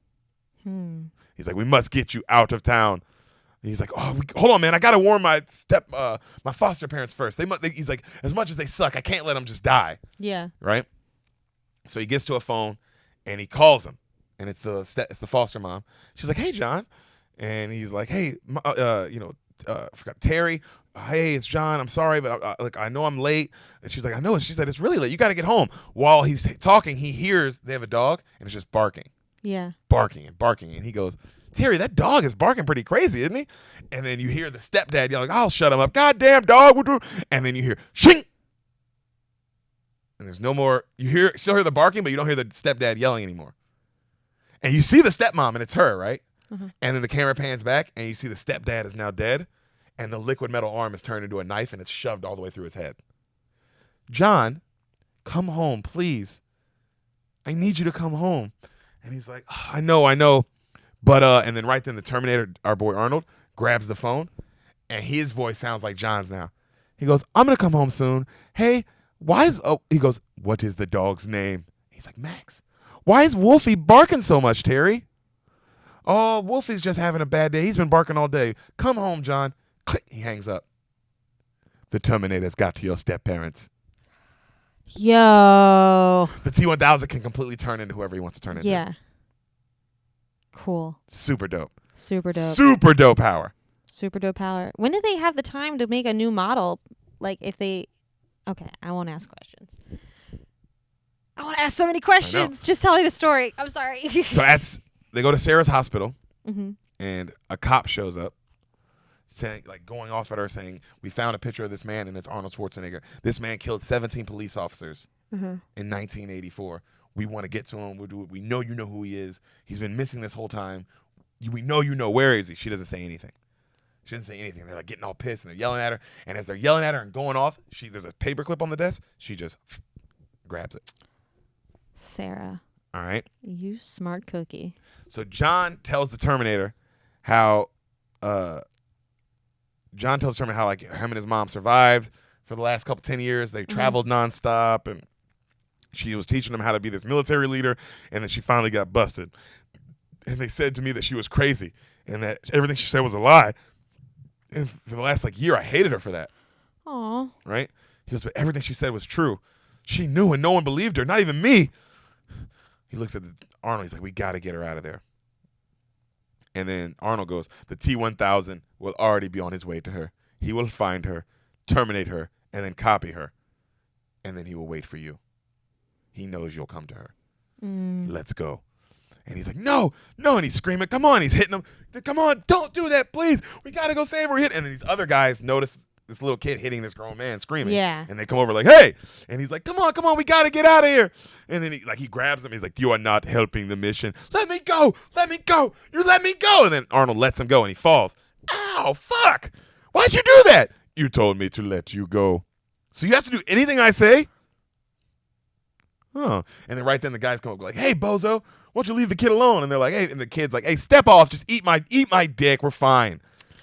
He's like, we must get you out of town. He's like, oh, hold on, man. I got to warn my foster parents first. He's like, as much as they suck, I can't let them just die. Yeah. Right? So he gets to a phone, and he calls him, and it's the foster mom. She's like, hey, John. And he's like, hey, I forgot Terry. Hey, it's John. I'm sorry, but I know I'm late. And she's like, I know. She said, it's really late. You got to get home. While he's talking, he hears they have a dog, and it's just barking. Yeah. Barking and barking. And he goes, Terry, that dog is barking pretty crazy, isn't he? And then you hear the stepdad yelling, I'll shut him up. Goddamn dog. And then you hear, shing. And there's no more. Still hear the barking, but you don't hear the stepdad yelling anymore. And you see the stepmom, and it's her, right? And then the camera pans back, and you see the stepdad is now dead, and the liquid metal arm is turned into a knife, and it's shoved all the way through his head. John, come home, please. I need you to come home. And he's like, oh, I know. But, and then right then the Terminator, our boy Arnold, grabs the phone, and his voice sounds like John's now. He goes, I'm going to come home soon. Hey, he goes, what is the dog's name? He's like, Max. Why is Wolfie barking so much, Terry? Oh, Wolfie's just having a bad day. He's been barking all day. Come home, John. Click. He hangs up. The Terminator's got to your step-parents. Yo. The T-1000 can completely turn into whoever he wants to turn into. Yeah. Cool. Super dope. Super dope. Super dope power. Super dope power. When did they have the time to make a new model? Like, if they... Okay, I won't ask questions. I want to ask so many questions. Just tell me the story. I'm sorry. So they go to Sarah's hospital, mm-hmm. and a cop shows up, saying, like, going off at her, saying, we found a picture of this man, and it's Arnold Schwarzenegger. This man killed 17 police officers in 1984. We want to get to him. We know you know who he is. He's been missing this whole time. We know you know. Where is he? She doesn't say anything. They're like getting all pissed, and they're yelling at her. And as they're yelling at her and going off, there's a paperclip on the desk. She just grabs it. Sarah. All right. You smart cookie. So John tells the Terminator how like him and his mom survived for the last 10 years. They traveled nonstop, and she was teaching them how to be this military leader, and then she finally got busted. And they said to me that she was crazy and that everything she said was a lie. And for the last year, I hated her for that. Aw. Right? He goes, but everything she said was true. She knew, and no one believed her, not even me. He looks at Arnold. He's like, we got to get her out of there. And then Arnold goes, the T-1000 will already be on his way to her. He will find her, terminate her, and then copy her. And then he will wait for you. He knows you'll come to her. Let's go. And he's like, no. And he's screaming, come on. He's hitting him. Come on, don't do that, please. We got to go save her. And then these other guys notice this little kid hitting this grown man screaming. Yeah. And they come over like, hey. And he's like, come on. We got to get out of here. And then he grabs him. He's like, you are not helping the mission. Let me go. You let me go. And then Arnold lets him go and he falls. Ow, fuck. Why'd you do that? You told me to let you go. So you have to do anything I say? Huh. And then right then the guys come up like, hey, bozo, why don't you leave the kid alone? And they're like, hey, and the kid's like, hey, step off, just eat my dick, we're fine.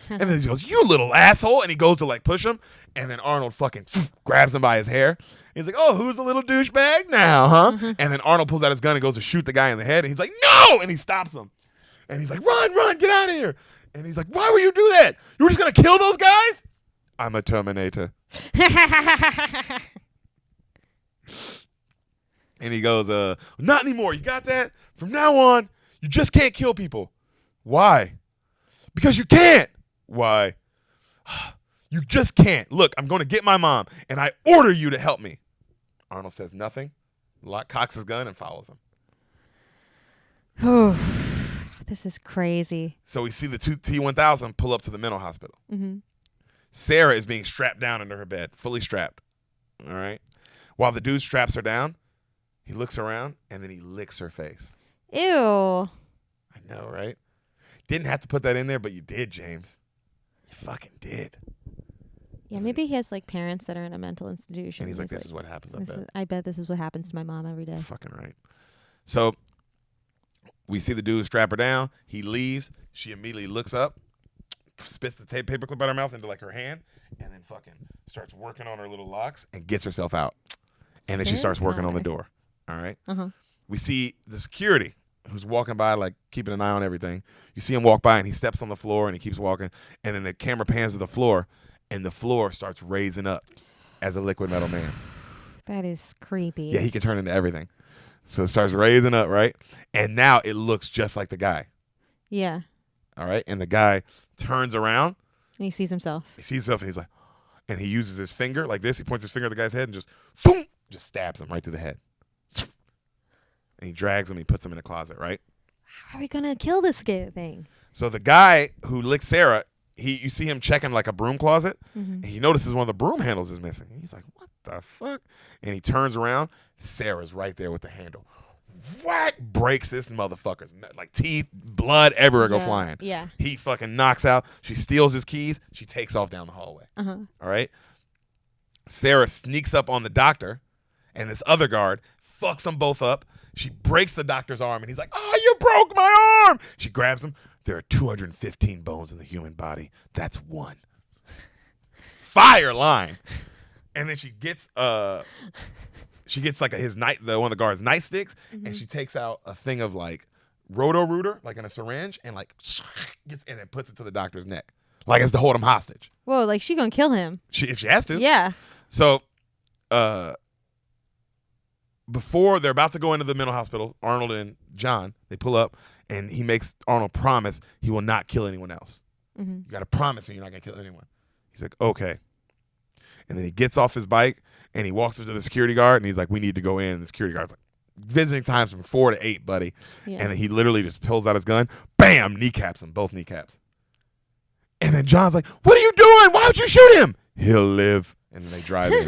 And then he goes, you little asshole, and he goes to push him, and then Arnold fucking grabs him by his hair. He's like, oh, who's the little douchebag now, huh? And then Arnold pulls out his gun and goes to shoot the guy in the head, and he's like, no, and he stops him. And he's like, run, get out of here. And he's like, why would you do that? You were just gonna kill those guys? I'm a Terminator. And he goes, not anymore. You got that? From now on, you just can't kill people. Why? Because you can't. Why? You just can't. Look, I'm going to get my mom, and I order you to help me. Arnold says nothing, cocks his gun, and follows him. This is crazy. So we see the T-1000 pull up to the mental hospital. Mm-hmm. Sarah is being strapped down under her bed, fully strapped. All right? While the dude straps her down, he looks around, and then he licks her face. Ew. I know, right? Didn't have to put that in there, but you did, James. You fucking did. Yeah, maybe he has parents that are in a mental institution. And he's like, this is what happens, I bet this is what happens to my mom every day. Fucking right. So we see the dude strap her down. He leaves. She immediately looks up, spits the paperclip out her mouth into her hand, and then fucking starts working on her little locks and gets herself out. And then she starts working on the door. All right? Uh-huh. We see the security who's walking by, keeping an eye on everything. You see him walk by, and he steps on the floor, and he keeps walking. And then the camera pans to the floor, and the floor starts raising up as a liquid metal man. That is creepy. Yeah, he can turn into everything. So it starts raising up, right? And now it looks just like the guy. Yeah. All right? And the guy turns around. And he sees himself. He sees himself, and he's like, and he uses his finger like this. He points his finger at the guy's head and just stabs him right through the head. And he drags him. He puts him in a closet, right? How are we going to kill this thing? So the guy who licked Sarah, you see him checking a broom closet, and he notices one of the broom handles is missing. He's like, what the fuck? And he turns around. Sarah's right there with the handle. Whack! Breaks this motherfucker's teeth, blood everywhere go flying. Yeah. He fucking knocks out. She steals his keys. She takes off down the hallway. Uh-huh. All right? Sarah sneaks up on the doctor and this other guard, fucks them both up. She breaks the doctor's arm, and he's like, oh, you broke my arm. She grabs him. There are 215 bones in the human body. That's one. Fire line. And then she gets like one of the guards' nightsticks, and she takes out a thing of like Roto-Rooter, like in a syringe, and like gets and then puts it to the doctor's neck, like it's to hold him hostage. Whoa, like she gonna kill him. If she has to. Yeah. So, before they're about to go into the mental hospital, Arnold and John, they pull up, and he makes Arnold promise he will not kill anyone else. You got to promise him you're not gonna kill anyone. He's like, okay. And then he gets off his bike and he walks up to the security guard and he's like, we need to go in. And the security guard's like, visiting times from 4 to 8, buddy. Yeah. And then he literally just pulls out his gun, bam, kneecaps him, both kneecaps. And then John's like, what are you doing? Why would you shoot him? He'll live. And then they drive in.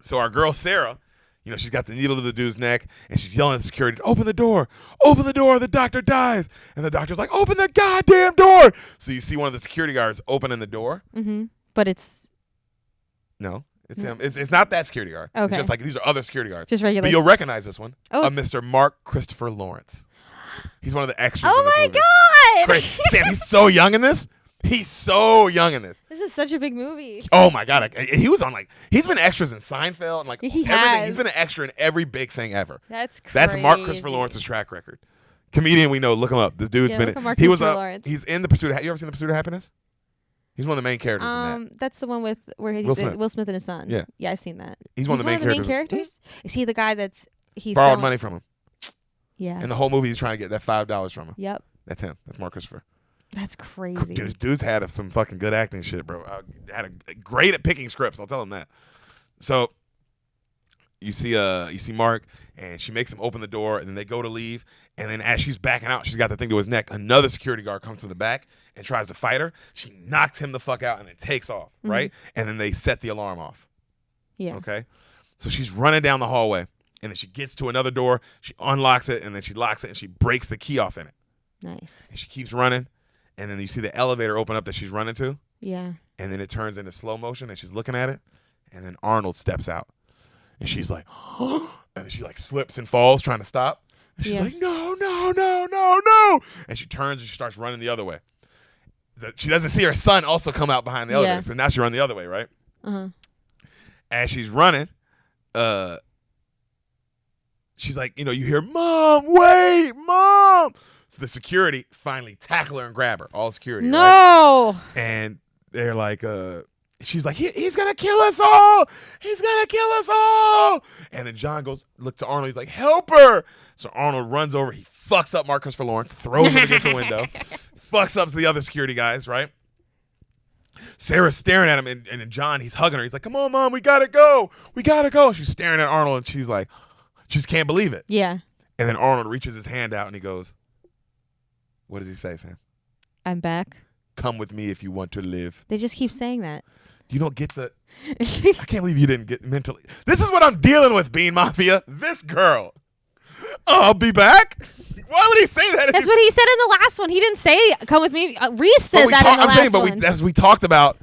So our girl Sarah, she's got the needle to the dude's neck and she's yelling at the security, open the door, the doctor dies. And the doctor's like, open the goddamn door. So you see one of the security guards opening the door. But it's him. It's not that security guard. Okay. It's just like these are other security guards. Just regular. But you'll recognize this one. Oh, Mr. Mark Christopher Lawrence. He's one of the extras. Oh in this my movie. God! Great. Sam, he's so young in this. This is such a big movie. Oh my God. He's been extras in Seinfeld and like he everything. Has. He's been an extra in every big thing ever. That's crazy. That's Mark Christopher Lawrence's track record. Comedian we know. Look him up. This dude's been. He was Lawrence. He's in the Pursuit. You ever seen the Pursuit of Happiness? He's one of the main characters in that. That's the one with where Will Smith. Will Smith and his son. Yeah, I've seen that. He's one of the main characters. Is he the guy he borrowed money from him? Yeah. And the whole movie he's trying to get that $5 from him. Yep. That's him. That's Mark Christopher. That's crazy. Dude's had some fucking good acting shit, bro. Great at picking scripts. I'll tell him that. So you see Mark, and she makes him open the door, and then they go to leave, and then as she's backing out, she's got the thing to his neck. Another security guard comes to the back and tries to fight her. She knocks him the fuck out and then takes off, right? And then they set the alarm off. Yeah. Okay. So she's running down the hallway, and then she gets to another door. She unlocks it, and then she locks it, and she breaks the key off in it. Nice. And she keeps running. And then you see the elevator open up that she's running to. Yeah. And then it turns into slow motion and she's looking at it. And then Arnold steps out. And she's like, and then she like slips and falls trying to stop. And she's like, no. And she turns and she starts running the other way. She doesn't see her son also come out behind the elevator. So now she runs the other way, right? As she's running, she's like, you hear, Mom, wait, Mom. So the security finally tackle her and grab her. All security. No. Right? And they're like, she's like, he's going to kill us all. He's going to kill us all. And then John goes, look to Arnold. He's like, help her. So Arnold runs over. He fucks up Mark Christopher Lawrence, throws him against the window, fucks up the other security guys, right? Sarah's staring at him. And then John, he's hugging her. He's like, come on, Mom. We got to go. We got to go. She's staring at Arnold. And she's like, she just can't believe it. Yeah. And then Arnold reaches his hand out and he goes, what does he say, Sam? I'm back. Come with me if you want to live. They just keep saying that. You don't get the... I can't believe you didn't get mentally... This is what I'm dealing with, Bean Mafia. This girl. I'll be back? Why would he say that? That's what he said in the last one. He didn't say, come with me. Reese said that in the last one. But as we talked about,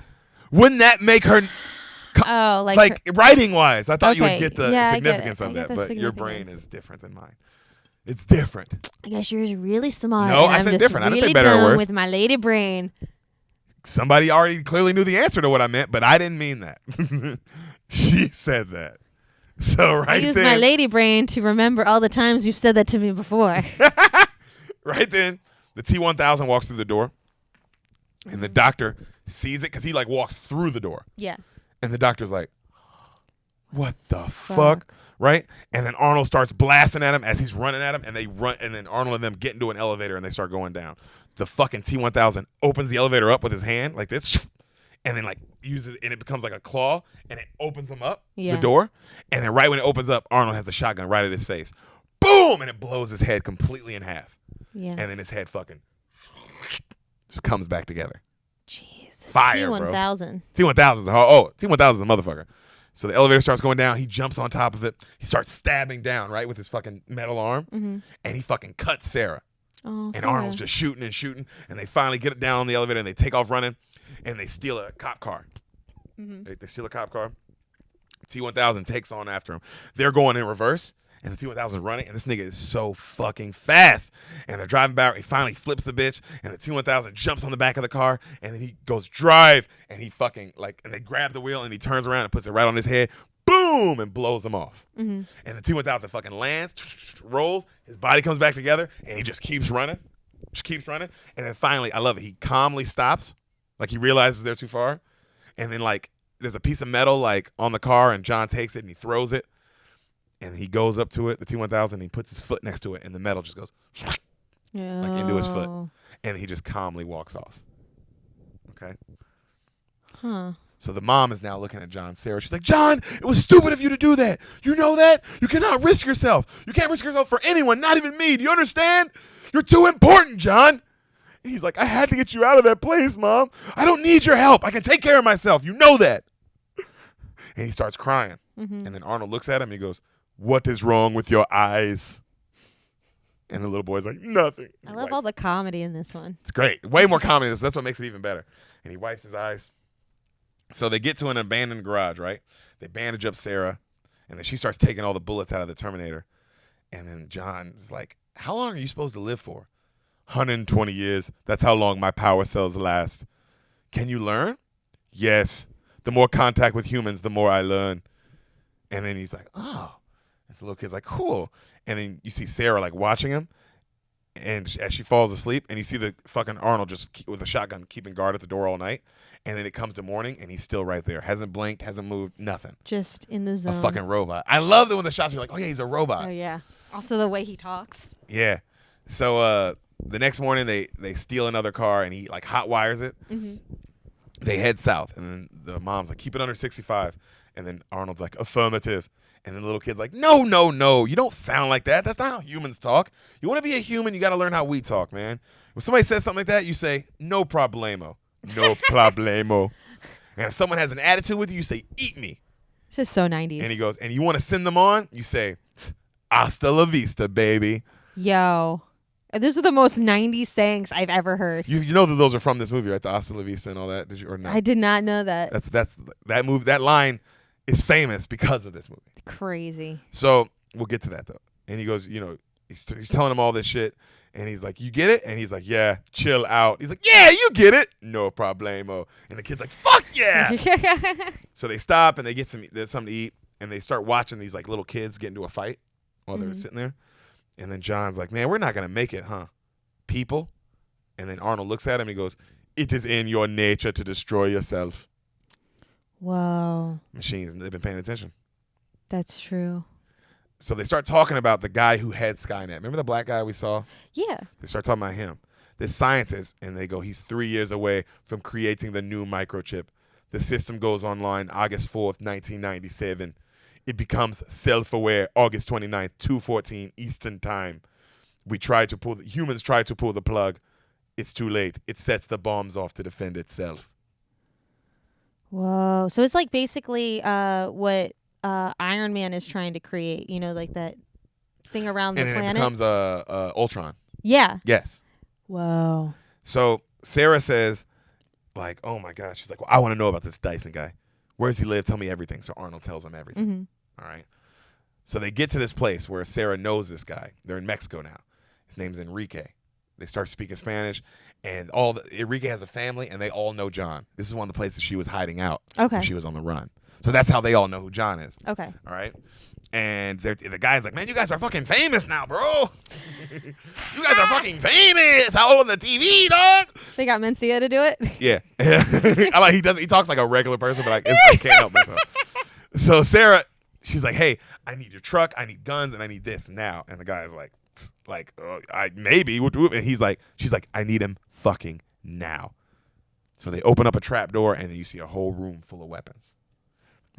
wouldn't that make her... like writing-wise, I thought you would get the significance of that, but your brain is different than mine. It's different. I guess yours is really smart. No, I said different. I didn't say better or worse. With my lady brain. Somebody already clearly knew the answer to what I meant, but I didn't mean that. She said that. So I used my lady brain to remember all the times you've said that to me before. Right then, the T-1000 walks through the door, and the doctor sees it because he like walks through the door. Yeah. And the doctor's like, what the fuck? Right? And then Arnold starts blasting at him as he's running at him, and they run, and then Arnold and them get into an elevator and they start going down. The fucking T-1000 opens the elevator up with his hand like this, and then like uses, and it becomes like a claw, and it opens him up, the door. And then right when it opens up, Arnold has the shotgun right at his face. Boom! And it blows his head completely in half. Yeah. And then his head fucking just comes back together. Jeez. Fire, T-1000. Bro. T-1000's a motherfucker. So the elevator starts going down. He jumps on top of it. He starts stabbing down, right, with his fucking metal arm. And he fucking cuts Sarah. Oh, and Arnold's just shooting and shooting. And they finally get it down on the elevator, and they take off running. And they steal a cop car. They steal a cop car. T-1000 takes on after him. They're going in reverse. and the T-1000 running, and this nigga is so fucking fast. And they're driving back. He finally flips the bitch, and the T-1000 jumps on the back of the car, and then he goes drive, and he fucking and they grab the wheel, and he turns around and puts it right on his head, boom, and blows him off. Mm-hmm. And the T-1000 fucking lands, rolls, his body comes back together, and he just keeps running, and then finally, I love it. He calmly stops, like he realizes they're too far, and then there's a piece of metal on the car, and John takes it and he throws it, and he goes up to it, the T-1000, and he puts his foot next to it, and the metal just goes into his foot, and he just calmly walks off. Okay. Huh. So the mom is now looking at John, Sarah. She's like, John, it was stupid of you to do that. You know that? You cannot risk yourself. You can't risk yourself for anyone, not even me. Do you understand? You're too important, John. And he's like, I had to get you out of that place, Mom. I don't need your help. I can take care of myself. You know that. And he starts crying. Mm-hmm. And then Arnold looks at him and he goes, what is wrong with your eyes? And the little boy's like, nothing. I love all the comedy in this one. It's great. Way more comedy in this. That's what makes it even better. And he wipes his eyes. So they get to an abandoned garage, right? They bandage up Sarah, and then she starts taking all the bullets out of the Terminator. And then John's like, how long are you supposed to live for? 120 years. That's how long my power cells last. Can you learn? Yes. The more contact with humans, the more I learn. And then he's like, oh. And the little kid's like, cool. And then you see Sarah watching him, and as she falls asleep, and you see the fucking Arnold just with a shotgun keeping guard at the door all night. And then it comes to morning, and he's still right there. Hasn't blinked, hasn't moved, nothing. Just in the zone. A fucking robot. I love that when the shots are like, oh, yeah, he's a robot. Oh, yeah. Also the way he talks. Yeah. So the next morning, they steal another car, and he, hot wires it. Mm-hmm. They head south, and then the mom's like, keep it under 65. And then Arnold's like, affirmative. And then the little kid's like, no, no, no. You don't sound like that. That's not how humans talk. You want to be a human, you got to learn how we talk, man. When somebody says something like that, you say, no problemo. No problemo. And if someone has an attitude with you, you say, eat me. This is so 90s. And he goes, and you want to send them on? You say, hasta la vista, baby. Yo. Those are the most 90s sayings I've ever heard. You know that those are from this movie, right? The hasta la vista and all that. Did you or not? I did not know that. That line is famous because of this movie. Crazy. So we'll get to that though. And he goes, he's telling him all this shit, and he's like, you get it? And he's like, yeah, chill out. He's like, yeah, you get it. No problemo. And the kid's like, fuck yeah. So they stop and they get something to eat, and they start watching these little kids get into a fight while they're sitting there. And then John's like, man, we're not gonna make it, huh? People. And then Arnold looks at him and he goes, it is in your nature to destroy yourself. Whoa. Machines, they've been paying attention. That's true. So they start talking about the guy who had Skynet. Remember the black guy we saw? Yeah. They start talking about him. This scientist, and they go, he's 3 years away from creating the new microchip. The system goes online August 4th, 1997. It becomes self-aware August 29th, 2:14 Eastern Time. Humans try to pull the plug. It's too late. It sets the bombs off to defend itself. Whoa. So it's basically what Iron Man is trying to create, that thing around the planet. And it becomes Ultron. Yeah. Yes. Whoa. So Sarah says, oh my gosh. She's like, well, I want to know about this Dyson guy. Where does he live? Tell me everything. So Arnold tells him everything. Mm-hmm. All right. So they get to this place where Sarah knows this guy. They're in Mexico now. His name's Enrique. They start speaking Spanish, and Enrique has a family, and they all know John. This is one of the places she was hiding out. Okay. When she was on the run. So that's how they all know who John is. Okay. All right. And the guy's like, man, you guys are fucking famous now, bro. You guys are fucking famous. How old on the TV, dog? They got Mencia to do it? Yeah. He talks like a regular person, but I can't help myself. So Sarah, she's like, hey, I need your truck, I need guns, and I need this now. And the guy's like, maybe. And she's like, I need him fucking now. So they open up a trap door, and then you see a whole room full of weapons.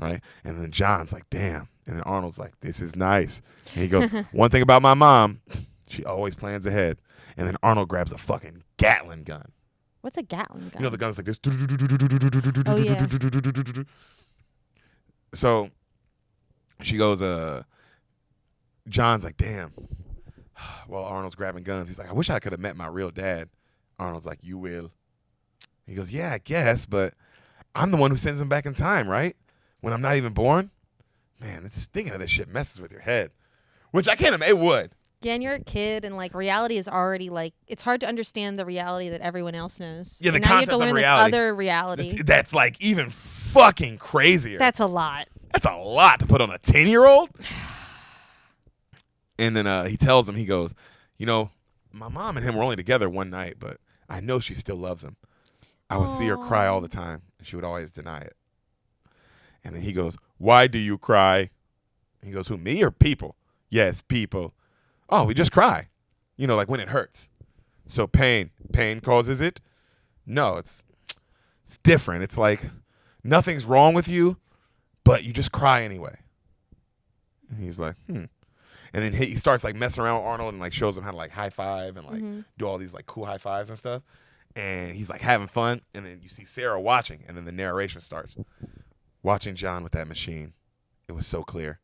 Right? And then John's like, damn. And then Arnold's like, this is nice. And he goes, one thing about my mom, she always plans ahead. And then Arnold grabs a fucking Gatling gun. What's a Gatling gun? You know the guns like this. Oh, yeah. So she goes, John's like, damn. While Arnold's grabbing guns, he's like, I wish I could have met my real dad. Arnold's like, you will. He goes, yeah, I guess, but I'm the one who sends him back in time, right? When I'm not even born? Man, just thinking of this shit messes with your head. Which I can't imagine. It would. Yeah, and you're a kid, and like reality is already like it's hard to understand the reality that everyone else knows. Yeah, the and now you have concept to learn of reality. this other reality. That's like even fucking crazier. That's a lot. That's a lot to put on a 10-year-old. And then he tells him, he goes, you know, my mom and him were only together one night, but I know she still loves him. I would see her cry all the time, and she would always deny it. And then he goes, why do you cry? He goes, who, me or people? Yes, people. Oh, we just cry. You know, like when it hurts. So pain causes it? No, it's different. It's like nothing's wrong with you, but you just cry anyway. And he's like, And then he starts like messing around with Arnold and like shows him how to like high five and like do all these like cool high fives and stuff. And he's like having fun. And then you see Sarah watching, and then the narration starts. Watching John with that machine, it was so clear.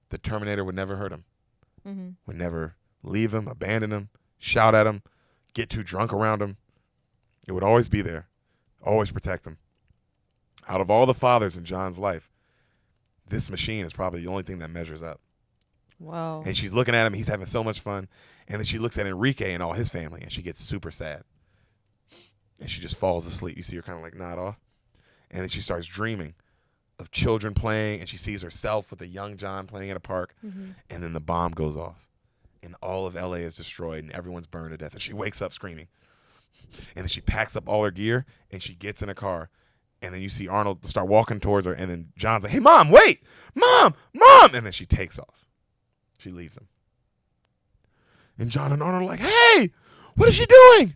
The Terminator would never hurt him. Would never leave him, abandon him, shout at him, get too drunk around him. It would always be there, always protect him. Out of all the fathers in John's life, this machine is probably the only thing that measures up. Wow. And she's looking at him. He's having so much fun. And then she looks at Enrique and all his family, and she gets super sad. And she just falls asleep. You see her kind of like nod off. And then she starts dreaming of children playing, and she sees herself with a young John playing in a park. And then the bomb goes off, and all of LA is destroyed, and everyone's burned to death. And she wakes up screaming. And then she packs up all her gear, and she gets in a car. And then you see Arnold start walking towards her, and then John's like, hey, Mom, wait! Mom! And then she takes off. She leaves him. And John and Arnold are like, hey! What is she doing?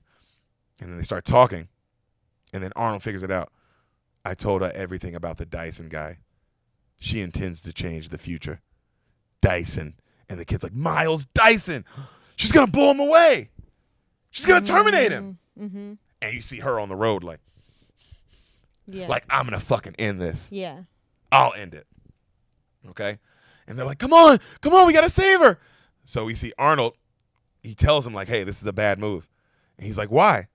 And then they start talking. And then Arnold figures it out. I told her everything about the Dyson guy. She intends to change the future. Dyson. And the kid's like, Miles Dyson! She's going to blow him away! She's going to terminate him! And you see her on the road like, like, I'm going to fucking end this. Yeah. I'll end it. Okay? And they're like, come on, we got to save her. So we see Arnold. He tells him like, hey, this is a bad move. And he's like, why?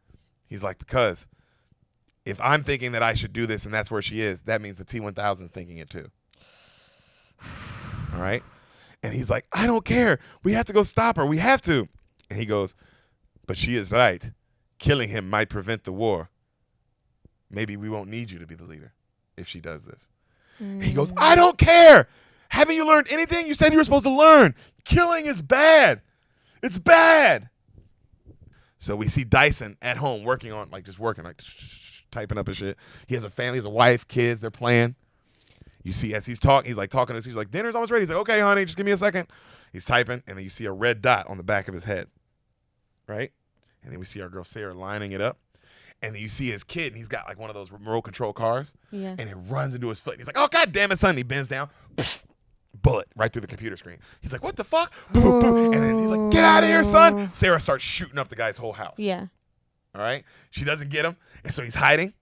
He's like, because if I'm thinking that I should do this and that's where she is, that means the T-1000 is thinking it too. All right? And he's like, I don't care. We have to go stop her. We have to. And he goes, but she is right. Killing him might prevent the war. Maybe we won't need you to be the leader if she does this. And he goes, I don't care. Haven't you learned anything? You said you were supposed to learn. Killing is bad. It's bad. So we see Dyson at home working on, like just working, like typing up his shit. He has a family, he has a wife, kids, they're playing. You see as he's talking, he's like talking to us. He's like, dinner's almost ready. He's like, okay, honey, just give me a second. He's typing, and then you see a red dot on the back of his head, right? And then we see our girl Sarah lining it up. And then you see his kid, and he's got like one of those remote control cars. Yeah. And it runs into his foot. And he's like, oh, God damn it, son. And he bends down. Bullet right through the computer screen. He's like, what the fuck? Boom, boom. And then he's like, get out of here, son. Sarah starts shooting up the guy's whole house. Yeah. All right? She doesn't get him. And so he's hiding.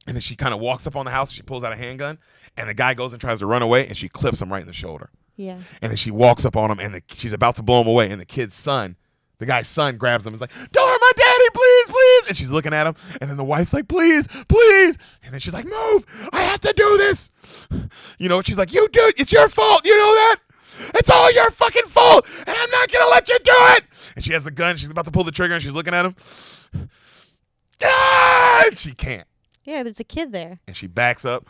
And then she kind of walks up on the house, and she pulls out a handgun. And the guy goes and tries to run away, and she clips him right in the shoulder. Yeah. And then she walks up on him, and she's about to blow him away. And the kid's son, the guy's son, grabs him. He's like, don't hurt my daddy, please, please. And she's looking at him. And then the wife's like, please, please. And then she's like, move. I have to do this. You know, she's like, you do it. It's your fault. You know that? It's all your fucking fault. And I'm not going to let you do it. And she has the gun. She's about to pull the trigger, and she's looking at him. Ah! And she can't. Yeah, there's a kid there. And she backs up.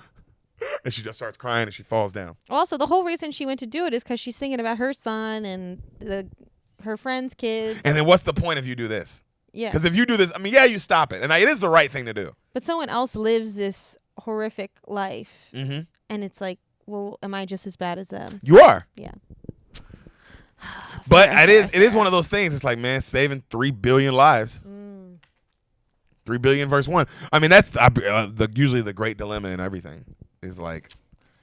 And she just starts crying, and she falls down. Also, the whole reason she went to do it is because she's thinking about her son and her friends' kids. And then what's the point if you do this? Yeah. Because if you do this, I mean, yeah, you stop it. And it is the right thing to do. But someone else lives this horrific life. Mm-hmm. And it's like, well, am I just as bad as them? You are. Yeah. But it is one of those things. It's like, man, saving 3 billion lives. 3 billion versus 1. I mean, that's usually the great dilemma in everything is like,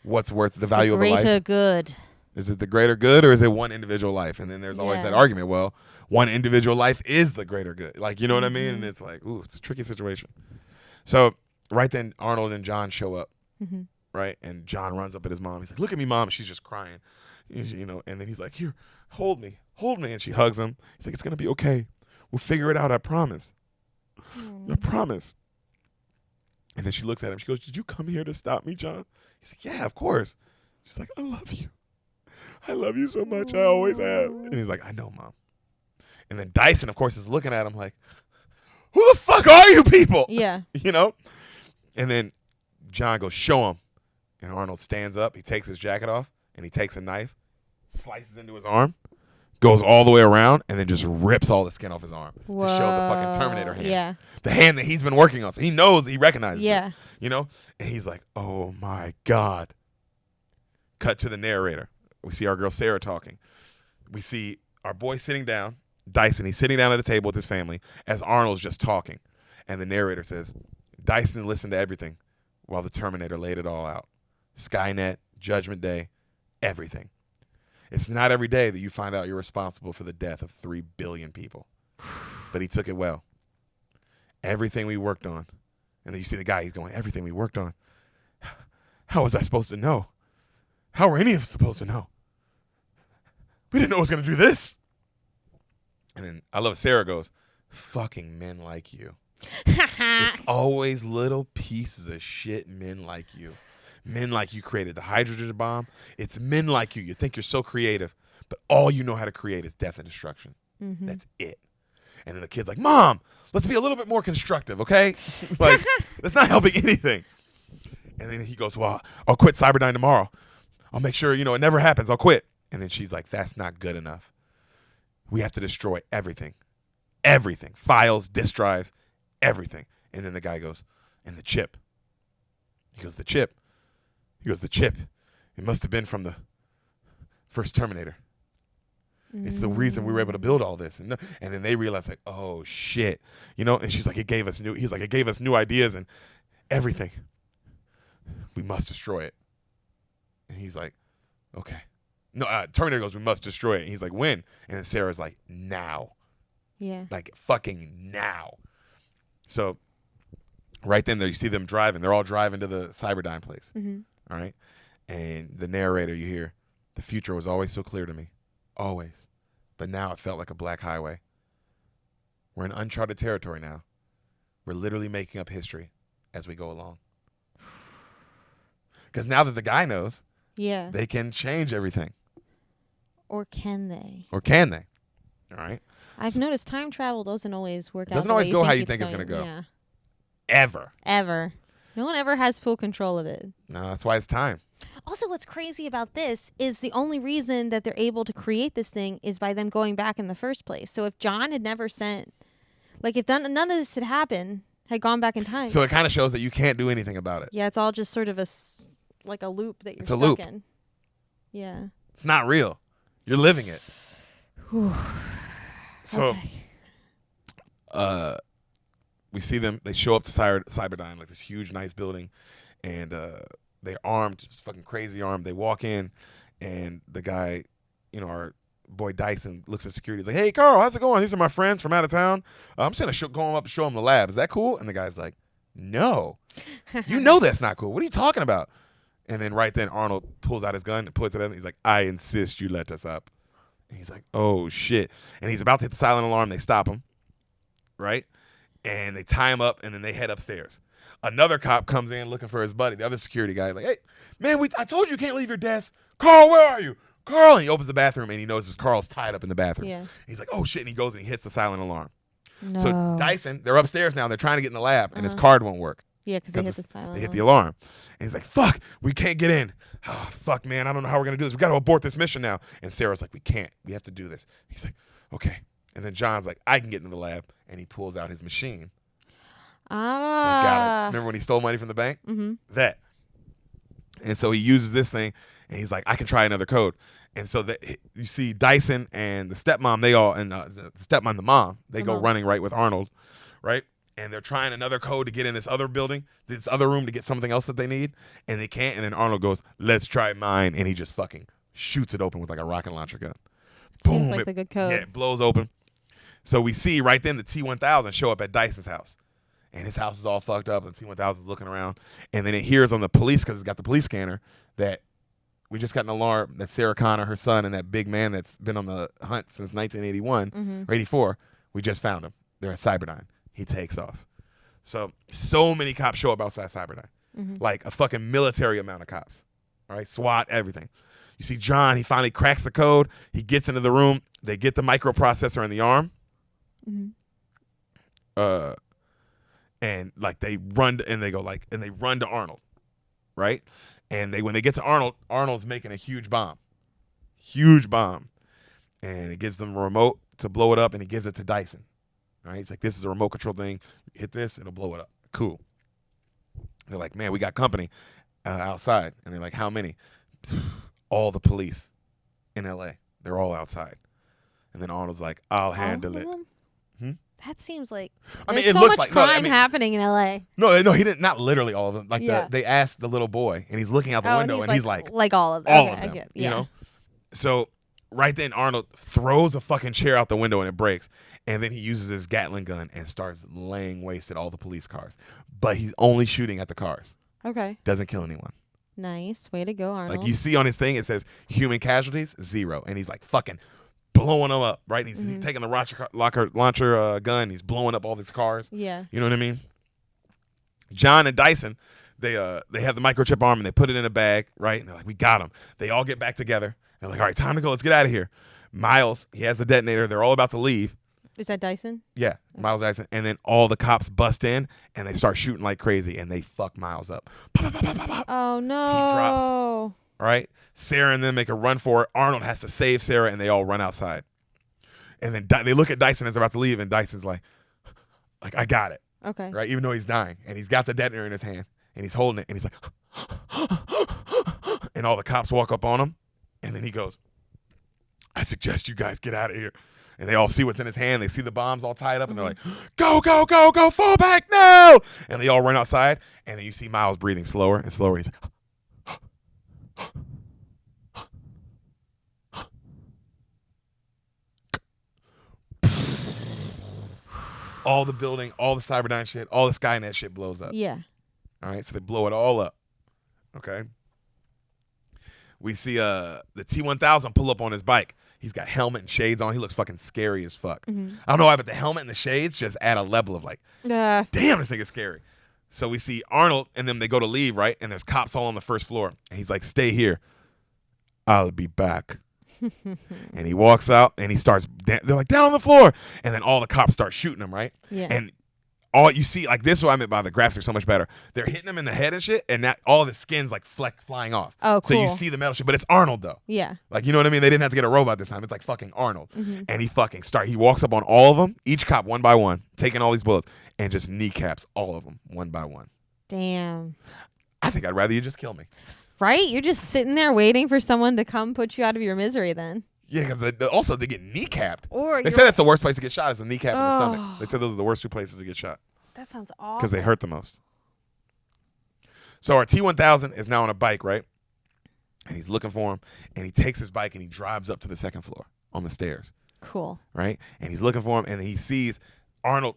what's worth the value of a life? Greater good. Is it the greater good, or is it one individual life? And then there's always that argument. Well, one individual life is the greater good. Like, you know what I mean? And it's like, ooh, it's a tricky situation. So right then, Arnold and John show up, right? And John runs up at his mom. He's like, look at me, Mom. And she's just crying, you know. And then he's like, here, hold me. And she hugs him. He's like, it's going to be okay. We'll figure it out. I promise. I promise. And then she looks at him. She goes, did you come here to stop me, John? He's like, yeah, of course. She's like, I love you. I love you so much. I always have. And he's like, I know, Mom. And then Dyson, of course, is looking at him like, who the fuck are you people? Yeah. You know? And then John goes, show him. And Arnold stands up. He takes his jacket off, and he takes a knife, slices into his arm, goes all the way around, and then just rips all the skin off his arm to show the fucking Terminator hand. Yeah. The hand that he's been working on. So he knows, he recognizes it. You know? And he's like, oh, my God. Cut to the narrator. We see our girl Sarah talking. We see our boy sitting down, Dyson. He's sitting down at a table with his family as Arnold's just talking. And the narrator says, Dyson listened to everything while the Terminator laid it all out. Skynet, Judgment Day, everything. It's not every day that you find out you're responsible for the death of 3 billion people. But he took it well. Everything we worked on. And then you see the guy, he's going, everything we worked on. How was I supposed to know? How were any of us supposed to know? We didn't know it was going to do this. And then I love Sarah goes, fucking men like you. It's always little pieces of shit men like you. Men like you created the hydrogen bomb. It's men like you. You think you're so creative, but all you know how to create is death and destruction. Mm-hmm. That's it. And then the kid's like, Mom, let's be a little bit more constructive, okay? Like, that's not helping anything. And then he goes, well, I'll quit Cyberdyne tomorrow. I'll make sure, it never happens. I'll quit. And then she's like, that's not good enough. We have to destroy everything. Everything. Files, disk drives, everything. And then the guy goes, and the chip. He goes, the chip. He goes, the chip. It must have been from the first Terminator. It's the reason we were able to build all this. And then they realize, like, oh, shit. And she's like, it gave us new ideas and everything. We must destroy it. And he's like, okay. No, Terminator goes, we must destroy it. And he's like, when? And then Sarah's like, now. Yeah. Like, fucking now. So right then there, you see them driving. They're all driving to the Cyberdyne place. Mm-hmm. All right? And the narrator, you hear, the future was always so clear to me. Always. But now it felt like a black highway. We're in uncharted territory now. We're literally making up history as we go along. Because now that the guy knows, they can change everything. Or can they? Or can they? All right? I've noticed time travel doesn't always work out. It doesn't always go how you think it's going to go. Yeah. Ever. No one ever has full control of it. No, that's why it's time. Also, what's crazy about this is the only reason that they're able to create this thing is by them going back in the first place. So if John had never sent, if none of this had happened, had gone back in time. So it kind of shows that you can't do anything about it. Yeah, it's all just sort of a loop that you're stuck loop. In. Yeah. It's not real. You're living it. So, we see them. They show up to Cyberdyne, like this huge, nice building, and they're armed, just fucking crazy armed. They walk in, and the guy, our boy Dyson, looks at security. He's like, "Hey, Carl, how's it going? These are my friends from out of town. I'm just gonna go up and show them the lab. Is that cool?" And the guy's like, "No, you know that's not cool. What are you talking about?" And then right then, Arnold pulls out his gun and puts it in. He's like, "I insist you let us up." And he's like, "Oh shit!" And he's about to hit the silent alarm. They stop him, right? And they tie him up, and then they head upstairs. Another cop comes in looking for his buddy, the other security guy. Like, "Hey, man, I told you you can't leave your desk. Carl, where are you? Carl!" And he opens the bathroom, and he notices Carl's tied up in the bathroom. Yeah. He's like, "Oh shit!" And he goes and he hits the silent alarm. No. So Dyson, they're upstairs now. They're trying to get in the lab, and his card won't work. Yeah, because they hit the silent. They hit the alarm, and he's like, "Fuck, we can't get in. Oh, fuck, man, I don't know how we're gonna do this. We got to abort this mission now." And Sarah's like, "We can't. We have to do this." He's like, "Okay." And then John's like, "I can get into the lab," and he pulls out his machine. Got it. Remember when he stole money from the bank? Mm-hmm. That. And so he uses this thing, and he's like, "I can try another code." And so you see Dyson and the stepmom, the stepmom, the mom, they go running right with Arnold, right? And they're trying another code to get in this other building, this other room to get something else that they need, and they can't. And then Arnold goes, "Let's try mine," and he just fucking shoots it open with like a rocket launcher gun. Boom! Seems like the good code. Yeah, it blows open. So we see right then the T-1000 show up at Dyson's house, and his house is all fucked up, and the T-1000 is looking around, and then it hears on the police, because it's got the police scanner, that we just got an alarm that Sarah Connor, her son, and that big man that's been on the hunt since 1981 or 84, we just found him. They're at Cyberdyne. He takes off. So many cops show up outside Cyberdyne. Like a fucking military amount of cops. All right? SWAT, everything. You see John, he finally cracks the code. He gets into the room. They get the microprocessor in the arm. Mm-hmm. And like they run to Arnold, right? And when they get to Arnold, Arnold's making a huge bomb. And it gives them a remote to blow it up, and he gives it to Dyson. All right, he's like, this is a remote control thing. You hit this, it'll blow it up. Cool. They're like, man, we got company outside. And they're like, how many? All the police in L.A. They're all outside. And then Arnold's like, I'll handle it. That seems like there's so much crime happening in L.A. No, he didn't. Not literally all of them. Like they asked the little boy, and he's looking out the window, and he's like all of them. All of them. You know. So right then, Arnold throws a fucking chair out the window, and it breaks. And then he uses his Gatling gun and starts laying waste at all the police cars. But he's only shooting at the cars. Okay. Doesn't kill anyone. Nice. Way to go, Arnold. Like you see on his thing, it says human casualties 0, and he's like fucking blowing them up, right? He's taking the launcher gun. He's blowing up all these cars. Yeah. You know what I mean? John and Dyson, they have the microchip arm, and they put it in a bag, right? And they're like, we got him. They all get back together. They're like, all right, time to go. Let's get out of here. Miles, he has the detonator. They're all about to leave. Is that Dyson? Yeah, Miles Dyson. And then all the cops bust in, and they start shooting like crazy, and they fuck Miles up. Oh, no. He drops. All right? Sarah and them make a run for it. Arnold has to save Sarah, and they all run outside. And then they look at Dyson as they're about to leave, and Dyson's like, I got it. Okay. Right? Even though he's dying. And he's got the detonator in his hand, and he's holding it, and he's like, and all the cops walk up on him, and then he goes, I suggest you guys get out of here. And they all see what's in his hand. They see the bombs all tied up, and they're like, go, go, go, go, fall back, no! And they all run outside, and then you see Miles breathing slower and slower, and he's like, all the building, all the Cyberdyne shit, all the Skynet shit blows up. Yeah. All right, so they blow it all up. Okay. We see the T-1000 pull up on his bike. He's got helmet and shades on. He looks fucking scary as fuck. I don't know why, but the helmet and the shades just add a level of like, damn, this thing is scary. So we see Arnold, and then they go to leave, right? And there's cops all on the first floor. And he's like, stay here. I'll be back. And he walks out, and he starts, they're like, down on the floor. And then all the cops start shooting him, right? Yeah. And all you see, like, this is what I meant by the graphics are so much better. They're hitting him in the head and shit, and that all the skin's like flying off. Oh, cool. So you see the metal shit, but it's Arnold though. Yeah. Like, you know what I mean? They didn't have to get a robot this time. It's like fucking Arnold. And he walks up on all of them, each cop one by one, taking all these bullets, and just kneecaps all of them one by one. Damn. I think I'd rather you just kill me. Right? You're just sitting there waiting for someone to come put you out of your misery then. Yeah, because also they get kneecapped. They said that's the worst place to get shot is the kneecap and the stomach. They said those are the worst 2 places to get shot. That sounds awful. Because they hurt the most. So our T-1000 is now on a bike, right? And he's looking for him. And he takes his bike and he drives up to the second floor on the stairs. Cool. Right? And he's looking for him. And he sees Arnold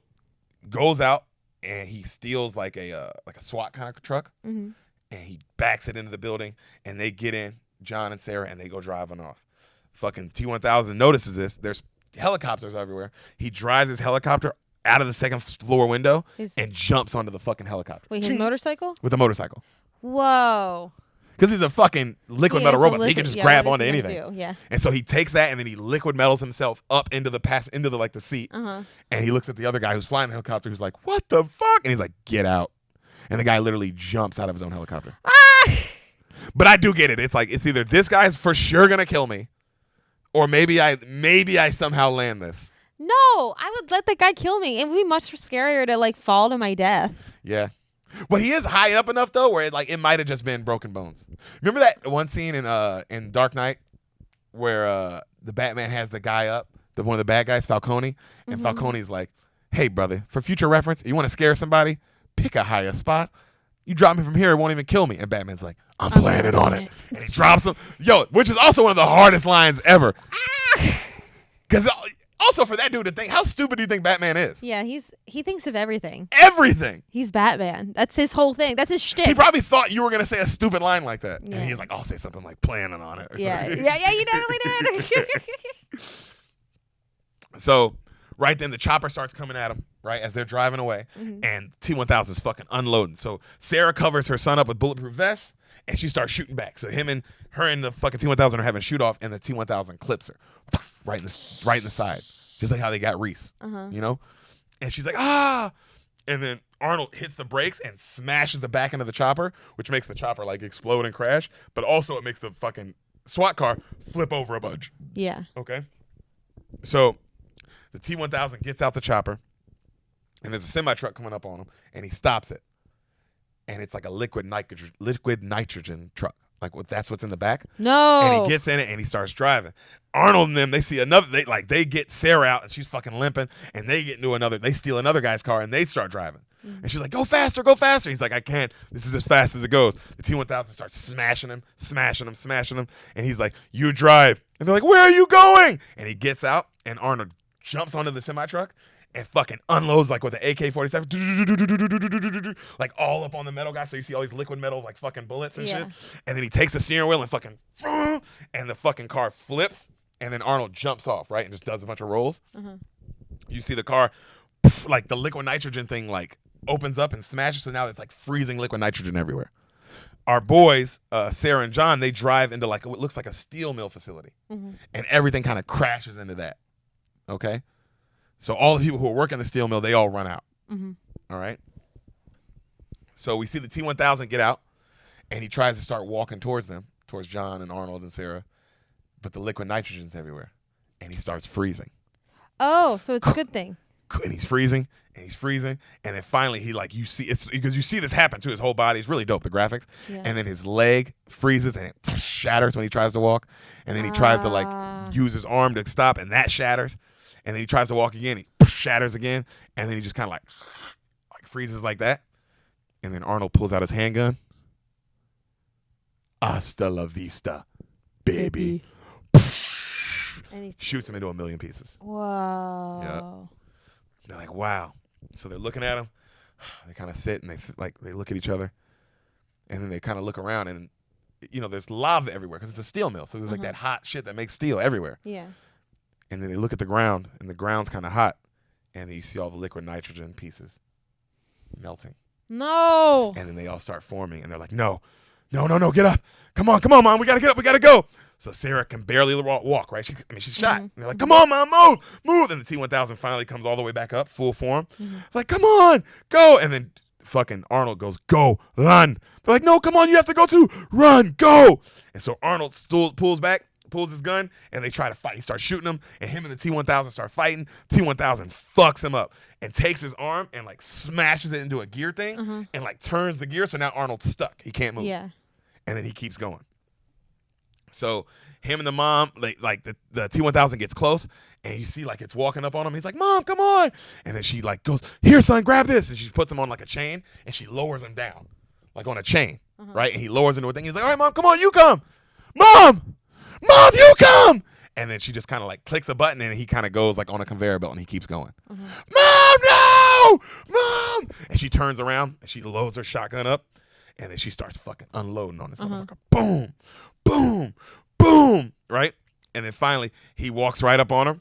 goes out and he steals like a SWAT kind of truck. And he backs it into the building. And they get in, John and Sarah, and they go driving off. Fucking T-1000 notices this. There's helicopters everywhere. He drives his helicopter out of the second floor window and jumps onto the fucking helicopter. Wait, his motorcycle? With a motorcycle. Whoa. Because he's a fucking liquid metal robot, so he can just grab onto anything. Yeah. And so he takes that and then he liquid metals himself up into the seat. And he looks at the other guy who's flying the helicopter, who's like, "What the fuck?" And he's like, "Get out." And the guy literally jumps out of his own helicopter. Ah! But I do get it. It's like it's either this guy's for sure gonna kill me, or maybe I somehow land this. No, I would let the guy kill me. It would be much scarier to like fall to my death. Yeah. But he is high up enough though where it might have just been broken bones. Remember that one scene in Dark Knight where the Batman has the guy up, one of the bad guys, Falcone, and Falcone's like, "Hey brother, for future reference, you want to scare somebody? Pick a higher spot. You drop me from here, it won't even kill me." And Batman's like, I'm planning on it. And he drops him. Yo, which is also one of the hardest lines ever. Because also for that dude to think, how stupid do you think Batman is? Yeah, he thinks of everything. Everything. He's Batman. That's his whole thing. That's his shtick. He probably thought you were going to say a stupid line like that. Yeah. And he's like, I'll say something like planning on it. Or something. Yeah, you definitely did. So right then the chopper starts coming at him, right, as they're driving away. And T-1000 is fucking unloading. So Sarah covers her son up with bulletproof vests. And she starts shooting back. So her and the fucking T-1000 are having a shoot off, and the T-1000 clips her right in the side, just like how they got Reese. You know, and she's like, ah, and then Arnold hits the brakes and smashes the back end of the chopper, which makes the chopper like explode and crash, but also it makes the fucking SWAT car flip over a bunch. Yeah. Okay. So the T-1000 gets out the chopper, and there's a semi truck coming up on him, and he stops it. And it's like a liquid nitrogen truck. Like that's what's in the back. No. And he gets in it and he starts driving. Arnold and them, they see another. They get Sarah out and she's fucking limping, and they get into another. They steal another guy's car and they start driving. And she's like, "Go faster, go faster." He's like, "I can't. This is as fast as it goes." The T-1000 starts smashing him, and he's like, "You drive." And they're like, "Where are you going?" And he gets out, and Arnold jumps onto the semi truck and fucking unloads like with an AK-47, like all up on the metal guy. So you see all these liquid metal like fucking bullets and shit. And then he takes the steering wheel and fucking, and the fucking car flips. And then Arnold jumps off, right, and just does a bunch of rolls. You see the car, like the liquid nitrogen thing, like opens up and smashes. So now it's like freezing liquid nitrogen everywhere. Our boys, Sarah and John, they drive into like what looks like a steel mill facility, and everything kind of crashes into that. Okay. So all the people who are working the steel mill, they all run out. All right. So we see the T-1000 get out, and he tries to start walking towards them, towards John and Arnold and Sarah, but the liquid nitrogen's everywhere, and he starts freezing. Oh, so it's a good thing. And he's freezing, and then finally he like, you see, it's because you see this happen to his whole body. It's really dope, the graphics. And then his leg freezes and it shatters when he tries to walk, and then he tries to like use his arm to stop, and that shatters. And then he tries to walk again. He shatters again. And then he just kind of like freezes like that. And then Arnold pulls out his handgun. Hasta la vista, baby. And he shoots him into a million pieces. Whoa. Yeah. They're like, wow. So they're looking at him. They kind of sit and they look at each other. And then they kind of look around, and there's lava everywhere because it's a steel mill. So there's like that hot shit that makes steel everywhere. Yeah. And then they look at the ground, and the ground's kind of hot. And then you see all the liquid nitrogen pieces melting. No. And then they all start forming, and they're like, no, get up. Come on, Mom. We got to get up. We got to go. So Sarah can barely walk, right? She's shot. And they're like, come on, Mom, move. And the T-1000 finally comes all the way back up, full form. Like, come on, go. And then fucking Arnold goes, go, run. They're like, no, come on, you have to go too. Run, go. And so Arnold pulls his gun, and they try to fight. He starts shooting him, and him and the T-1000 start fighting. T-1000 fucks him up and takes his arm and like smashes it into a gear thing and like turns the gear. So now Arnold's stuck. He can't move. Yeah. And then he keeps going. So him and the mom, like the T-1000 gets close, and you see like it's walking up on him. He's like, Mom, come on. And then she like goes, here, son, grab this. And she puts him on like a chain, and she lowers him down like on a chain, right? And he lowers into a thing. He's like, all right, Mom, come on, you come. Mom, you come. And then she just kind of like clicks a button, and he kind of goes like on a conveyor belt, and he keeps going. Mom, no! Mom! And she turns around, and she loads her shotgun up, and then she starts fucking unloading on this motherfucker. Boom, boom, boom, right? And then finally, he walks right up on her,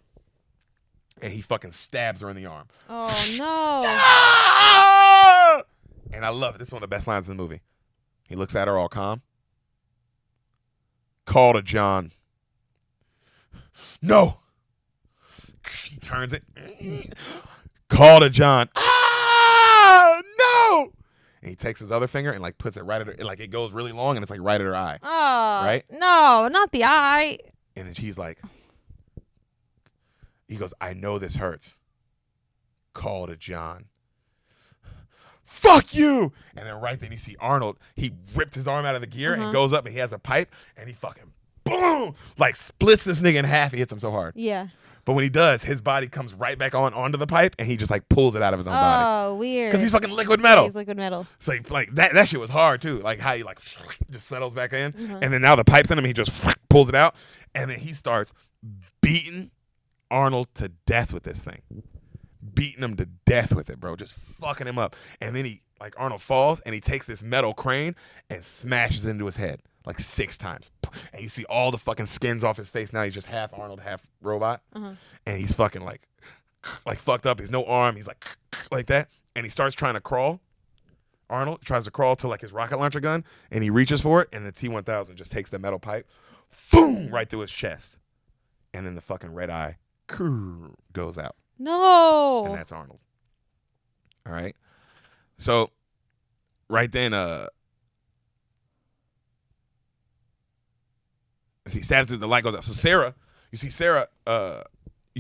and he fucking stabs her in the arm. Oh, no. Ah! And I love it. This is one of the best lines in the movie. He looks at her all calm. Call to John. No. He turns it. Call to John. Ah, no. And he takes his other finger and like puts it right at her. And like it goes really long, and it's like right at her eye. Oh, right? No, not the eye. And then he goes, I know this hurts. Call to John. Fuck you. And then right then you see Arnold. He ripped his arm out of the gear and goes up, and he has a pipe, and he fucking boom, like splits this nigga in half. He hits him so hard. Yeah. But when he does, his body comes right back onto the pipe, and he just like pulls it out of his own body. Oh, weird. Because he's fucking liquid metal. He's liquid metal. So like that shit was hard too. Like how he like just settles back in, and then now the pipe's in him. He just pulls it out, and then he starts beating Arnold to death with this thing. Beating him to death with it, bro. Just fucking him up. And then Arnold falls, and he takes this metal crane and smashes into his head like 6 times. And you see all the fucking skins off his face. Now he's just half Arnold, half robot. And he's fucking like fucked up. He's no arm. He's like that. And he starts trying to crawl. Arnold tries to crawl to like his rocket launcher gun, and he reaches for it, and the T-1000 just takes the metal pipe, boom, right through his chest, and then the fucking red eye goes out. No. And that's Arnold. All right. So right then, see, stabs through, the light goes out. So Sarah, you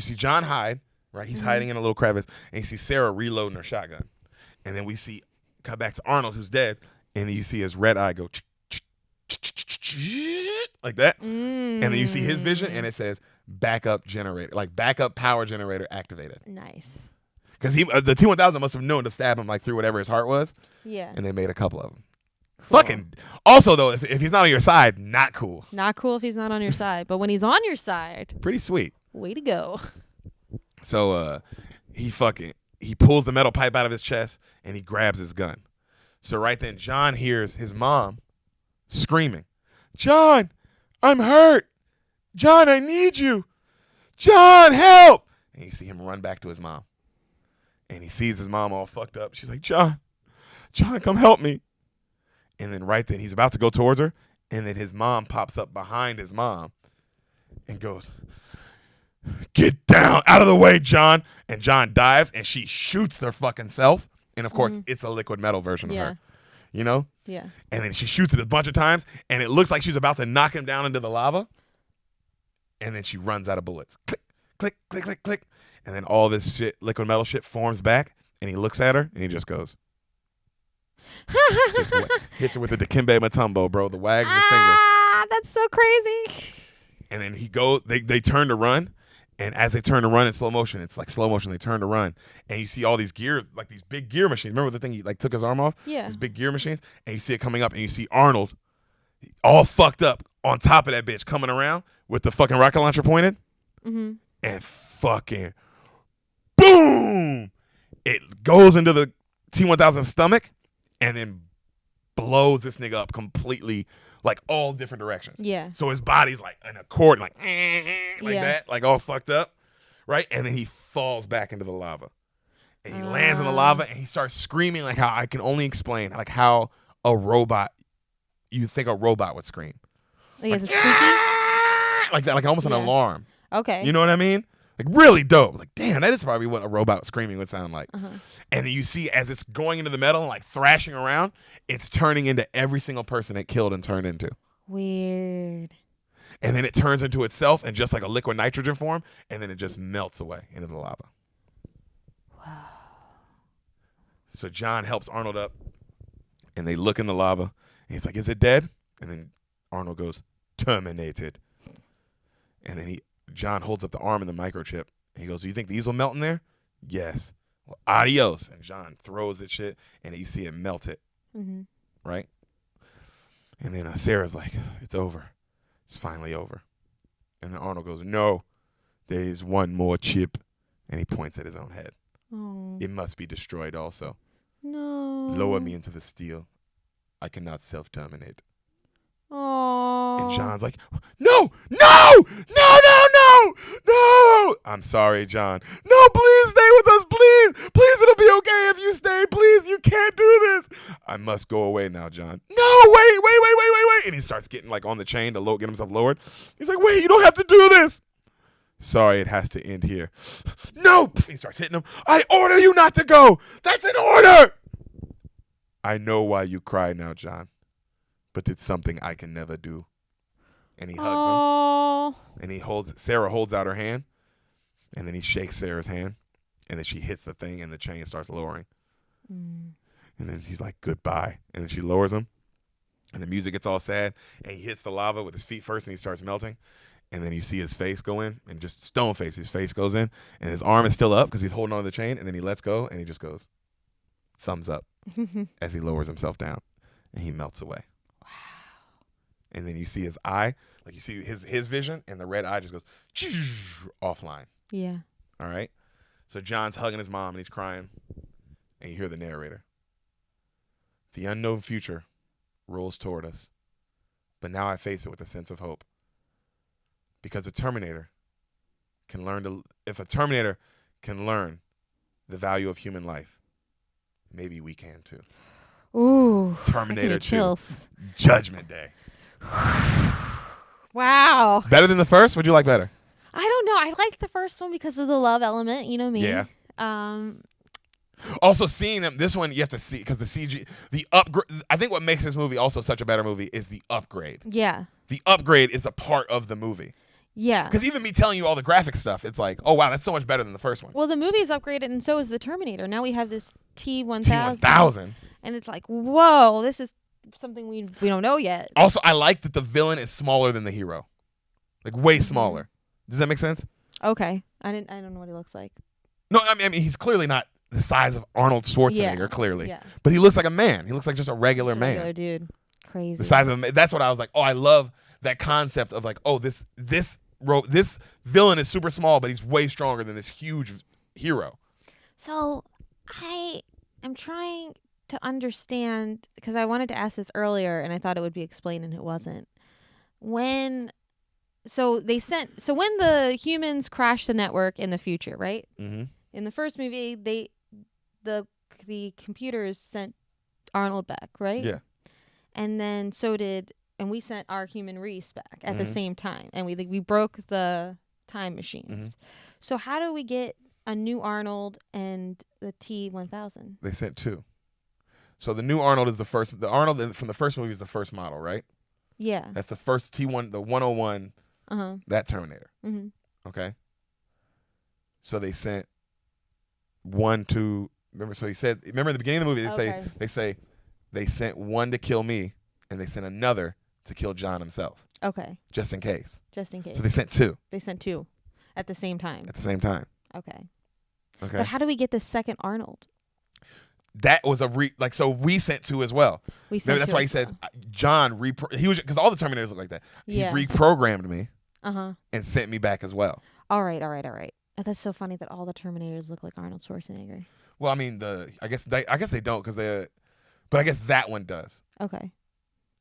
see John hide, right? He's hiding in a little crevice, and you see Sarah reloading her shotgun. And then we see, cut back to Arnold, who's dead, and then you see his red eye go like that. And then you see his vision, and it says backup generator, like backup power generator activated. Nice. Because the T-1000 must have known to stab him like through whatever his heart was. Yeah. And they made a couple of them. Cool. Fucking. Also, though, if he's not on your side, not cool. Not cool if he's not on your side. But when he's on your side, pretty sweet. Way to go. So he pulls the metal pipe out of his chest and he grabs his gun. So right then, John hears his mom screaming, "John, I'm hurt. John, I need you. John, help!" And you see him run back to his mom. And he sees his mom all fucked up. She's like, John, come help me. And then right then, he's about to go towards her. And then his mom pops up behind his mom and goes, "Get down, out of the way, John." And John dives and she shoots their fucking self. And of course, it's a liquid metal version of her. You know? Yeah. And then she shoots it a bunch of times. And it looks like she's about to knock him down into the lava. And then she runs out of bullets. Click, click, click, click, click. And then all this shit, liquid metal shit, forms back. And he looks at her and he just goes. Just hits her with the Dikembe Mutombo, bro. The wag of the finger. Ah, that's so crazy. And then he goes, they turn to run. And as they turn to run in slow motion, it's like slow motion, they turn to run. And you see all these gears, like these big gear machines. Remember the thing he like took his arm off? Yeah. These big gear machines. And you see it coming up and you see Arnold all fucked up on top of that bitch coming around with the fucking rocket launcher pointed. Mm-hmm. And fucking boom! It goes into the T-1000 stomach and then blows this nigga up completely, like all different directions. Yeah. So his body's like in a cord, like that, like all fucked up, right? And then he falls back into the lava. And he lands in the lava and he starts screaming like how I can only explain, like how a robot, you think a robot would scream. Like is it squeaky? Like that, like almost an alarm. Okay. You know what I mean? Like really dope. Like, damn, that is probably what a robot screaming would sound like. Uh-huh. And then you see as it's going into the metal and like thrashing around, it's turning into every single person it killed and turned into. Weird. And then it turns into itself in just like a liquid nitrogen form, and then it just melts away into the lava. Wow. So John helps Arnold up, and they look in the lava, and he's like, "Is it dead?" And then Arnold goes, "Terminated." And then John holds up the arm and the microchip. And he goes, "Do you think these will melt in there?" "Yes." "Well, adios." And John throws that shit, and you see it melt it. Mm-hmm. Right? And then Sarah's like, "It's over. It's finally over." And then Arnold goes, "No, there is one more chip." And he points at his own head. Oh. "It must be destroyed also. No. Lower me into the steel. I cannot self-terminate." Oh. And John's like, "No, no, no, no, no, no." "I'm sorry, John." "No, please stay with us, please. Please, it'll be okay if you stay. Please, you can't do this." "I must go away now, John." "No, wait. And he starts getting like on the chain to get himself lowered. He's like, "Wait, you don't have to do this." "Sorry, it has to end here." "No." He starts hitting him. "I order you not to go. That's an order." "I know why you cry now, John, but it's something I can never do." And he hugs him. And Sarah holds out her hand, and then he shakes Sarah's hand, and then she hits the thing, and the chain starts lowering. And then he's like, "Goodbye." And then she lowers him, and the music gets all sad, and he hits the lava with his feet first, and he starts melting. And then you see his face go in, and just stone face, his face goes in, and his arm is still up because he's holding on to the chain, and then he lets go, and he just goes, thumbs up, as he lowers himself down, and he melts away. And then you see his eye, like you see his vision, and the red eye just goes offline. Yeah. All right? So John's hugging his mom, and he's crying, and you hear the narrator. "The unknown future rolls toward us, but now I face it with a sense of hope. Because if a Terminator can learn the value of human life, maybe we can too." Ooh. Terminator 2. Chills. Judgment Day. Wow. Better than the first? What'd you like better? I don't know. I liked the first one because of the love element. You know me. Yeah. Also, seeing them, this one you have to see because the CG, the upgrade. I think what makes this movie also such a better movie is the upgrade. Yeah. The upgrade is a part of the movie. Yeah. Because even me telling you all the graphic stuff, it's like, oh wow, that's so much better than the first one. Well, the movie is upgraded, and so is the Terminator. Now we have this T-1000. T-1000. And it's like, whoa, this is something we don't know yet. Also, I like that the villain is smaller than the hero, like way smaller. Does that make sense? Okay. I don't know what he looks like. No, I mean he's clearly not the size of Arnold Schwarzenegger, clearly. Yeah. But he looks like a man. He looks like just a regular man. Regular dude. Crazy. The size of a man. That's what I was like, oh, I love that concept of like, oh, this villain is super small, but he's way stronger than this huge hero. So I am trying to understand, because I wanted to ask this earlier and I thought it would be explained and it wasn't. When the humans crash the network in the future, right? Mm-hmm. In the first movie, the computers sent Arnold back, right? Yeah. And then we sent our human Reese back at the same time, and we broke the time machines. Mm-hmm. So how do we get a new Arnold and the T-1000? They sent two. So the new Arnold is the first. The Arnold from the first movie is the first model, right? Yeah. That's the first T1, the 101. That Terminator. Mm-hmm. Okay. So they sent 1, 2. Remember? So he said. Remember at the beginning of the movie, they sent one to kill me, and they sent another to kill John himself. Okay. Just in case. Just in case. So they sent two. They sent two, at the same time. At the same time. Okay. Okay. But how do we get the second Arnold? That was so we sent two as well. We sent. That's why he said John he was because all the Terminators look like that. Yeah. He reprogrammed me. And sent me back as well. All right. Oh, that's so funny that all the Terminators look like Arnold Schwarzenegger. Well, I mean, I guess they don't but I guess that one does. Okay.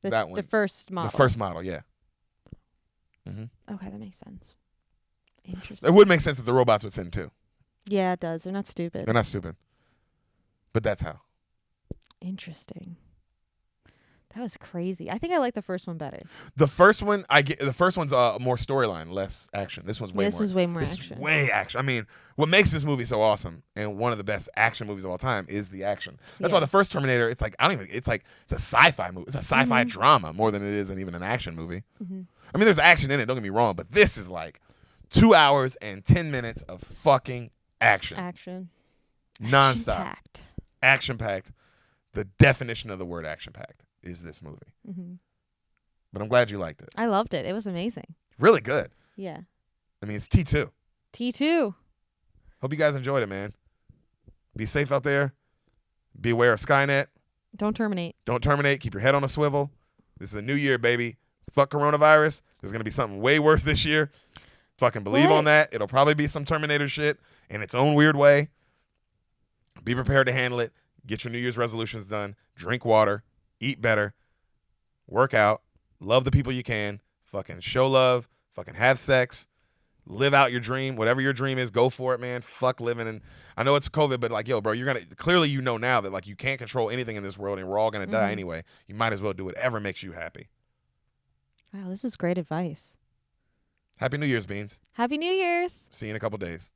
That one. The first model. The first model, yeah. Mm-hmm. Okay, that makes sense. Interesting. It would make sense that the robots would send too. Yeah, it does. They're not stupid. They're not stupid. But that's how. Interesting. That was crazy. I think I like the first one better. The first one, the first one's more storyline, less action. This one's way more. This was way more this action. Is way action. I mean, what makes this movie so awesome and one of the best action movies of all time is the action. That's why the first Terminator, it's like it's a sci-fi movie. It's a sci-fi drama more than it is even an action movie. Mm-hmm. I mean, there's action in it. Don't get me wrong, but this is like 2 hours and 10 minutes of fucking action. Action. Nonstop. Action-packed. The definition of the word action-packed is this movie. Mm-hmm. But I'm glad you liked it. I loved it. It was amazing. Really good. Yeah. I mean, it's T2. T2. Hope you guys enjoyed it, man. Be safe out there. Be aware of Skynet. Don't terminate. Don't terminate. Keep your head on a swivel. This is a new year, baby. Fuck coronavirus. There's going to be something way worse this year. Fucking believe on that. It'll probably be some Terminator shit in its own weird way. Be prepared to handle it. Get your New Year's resolutions done. Drink water. Eat better. Work out. Love the people you can. Fucking show love. Fucking have sex. Live out your dream. Whatever your dream is, go for it, man. Fuck living. And I know it's COVID, but like, yo, bro, clearly you know now that like you can't control anything in this world and we're all going to die anyway. You might as well do whatever makes you happy. Wow, this is great advice. Happy New Year's, Beans. Happy New Year's. See you in a couple days.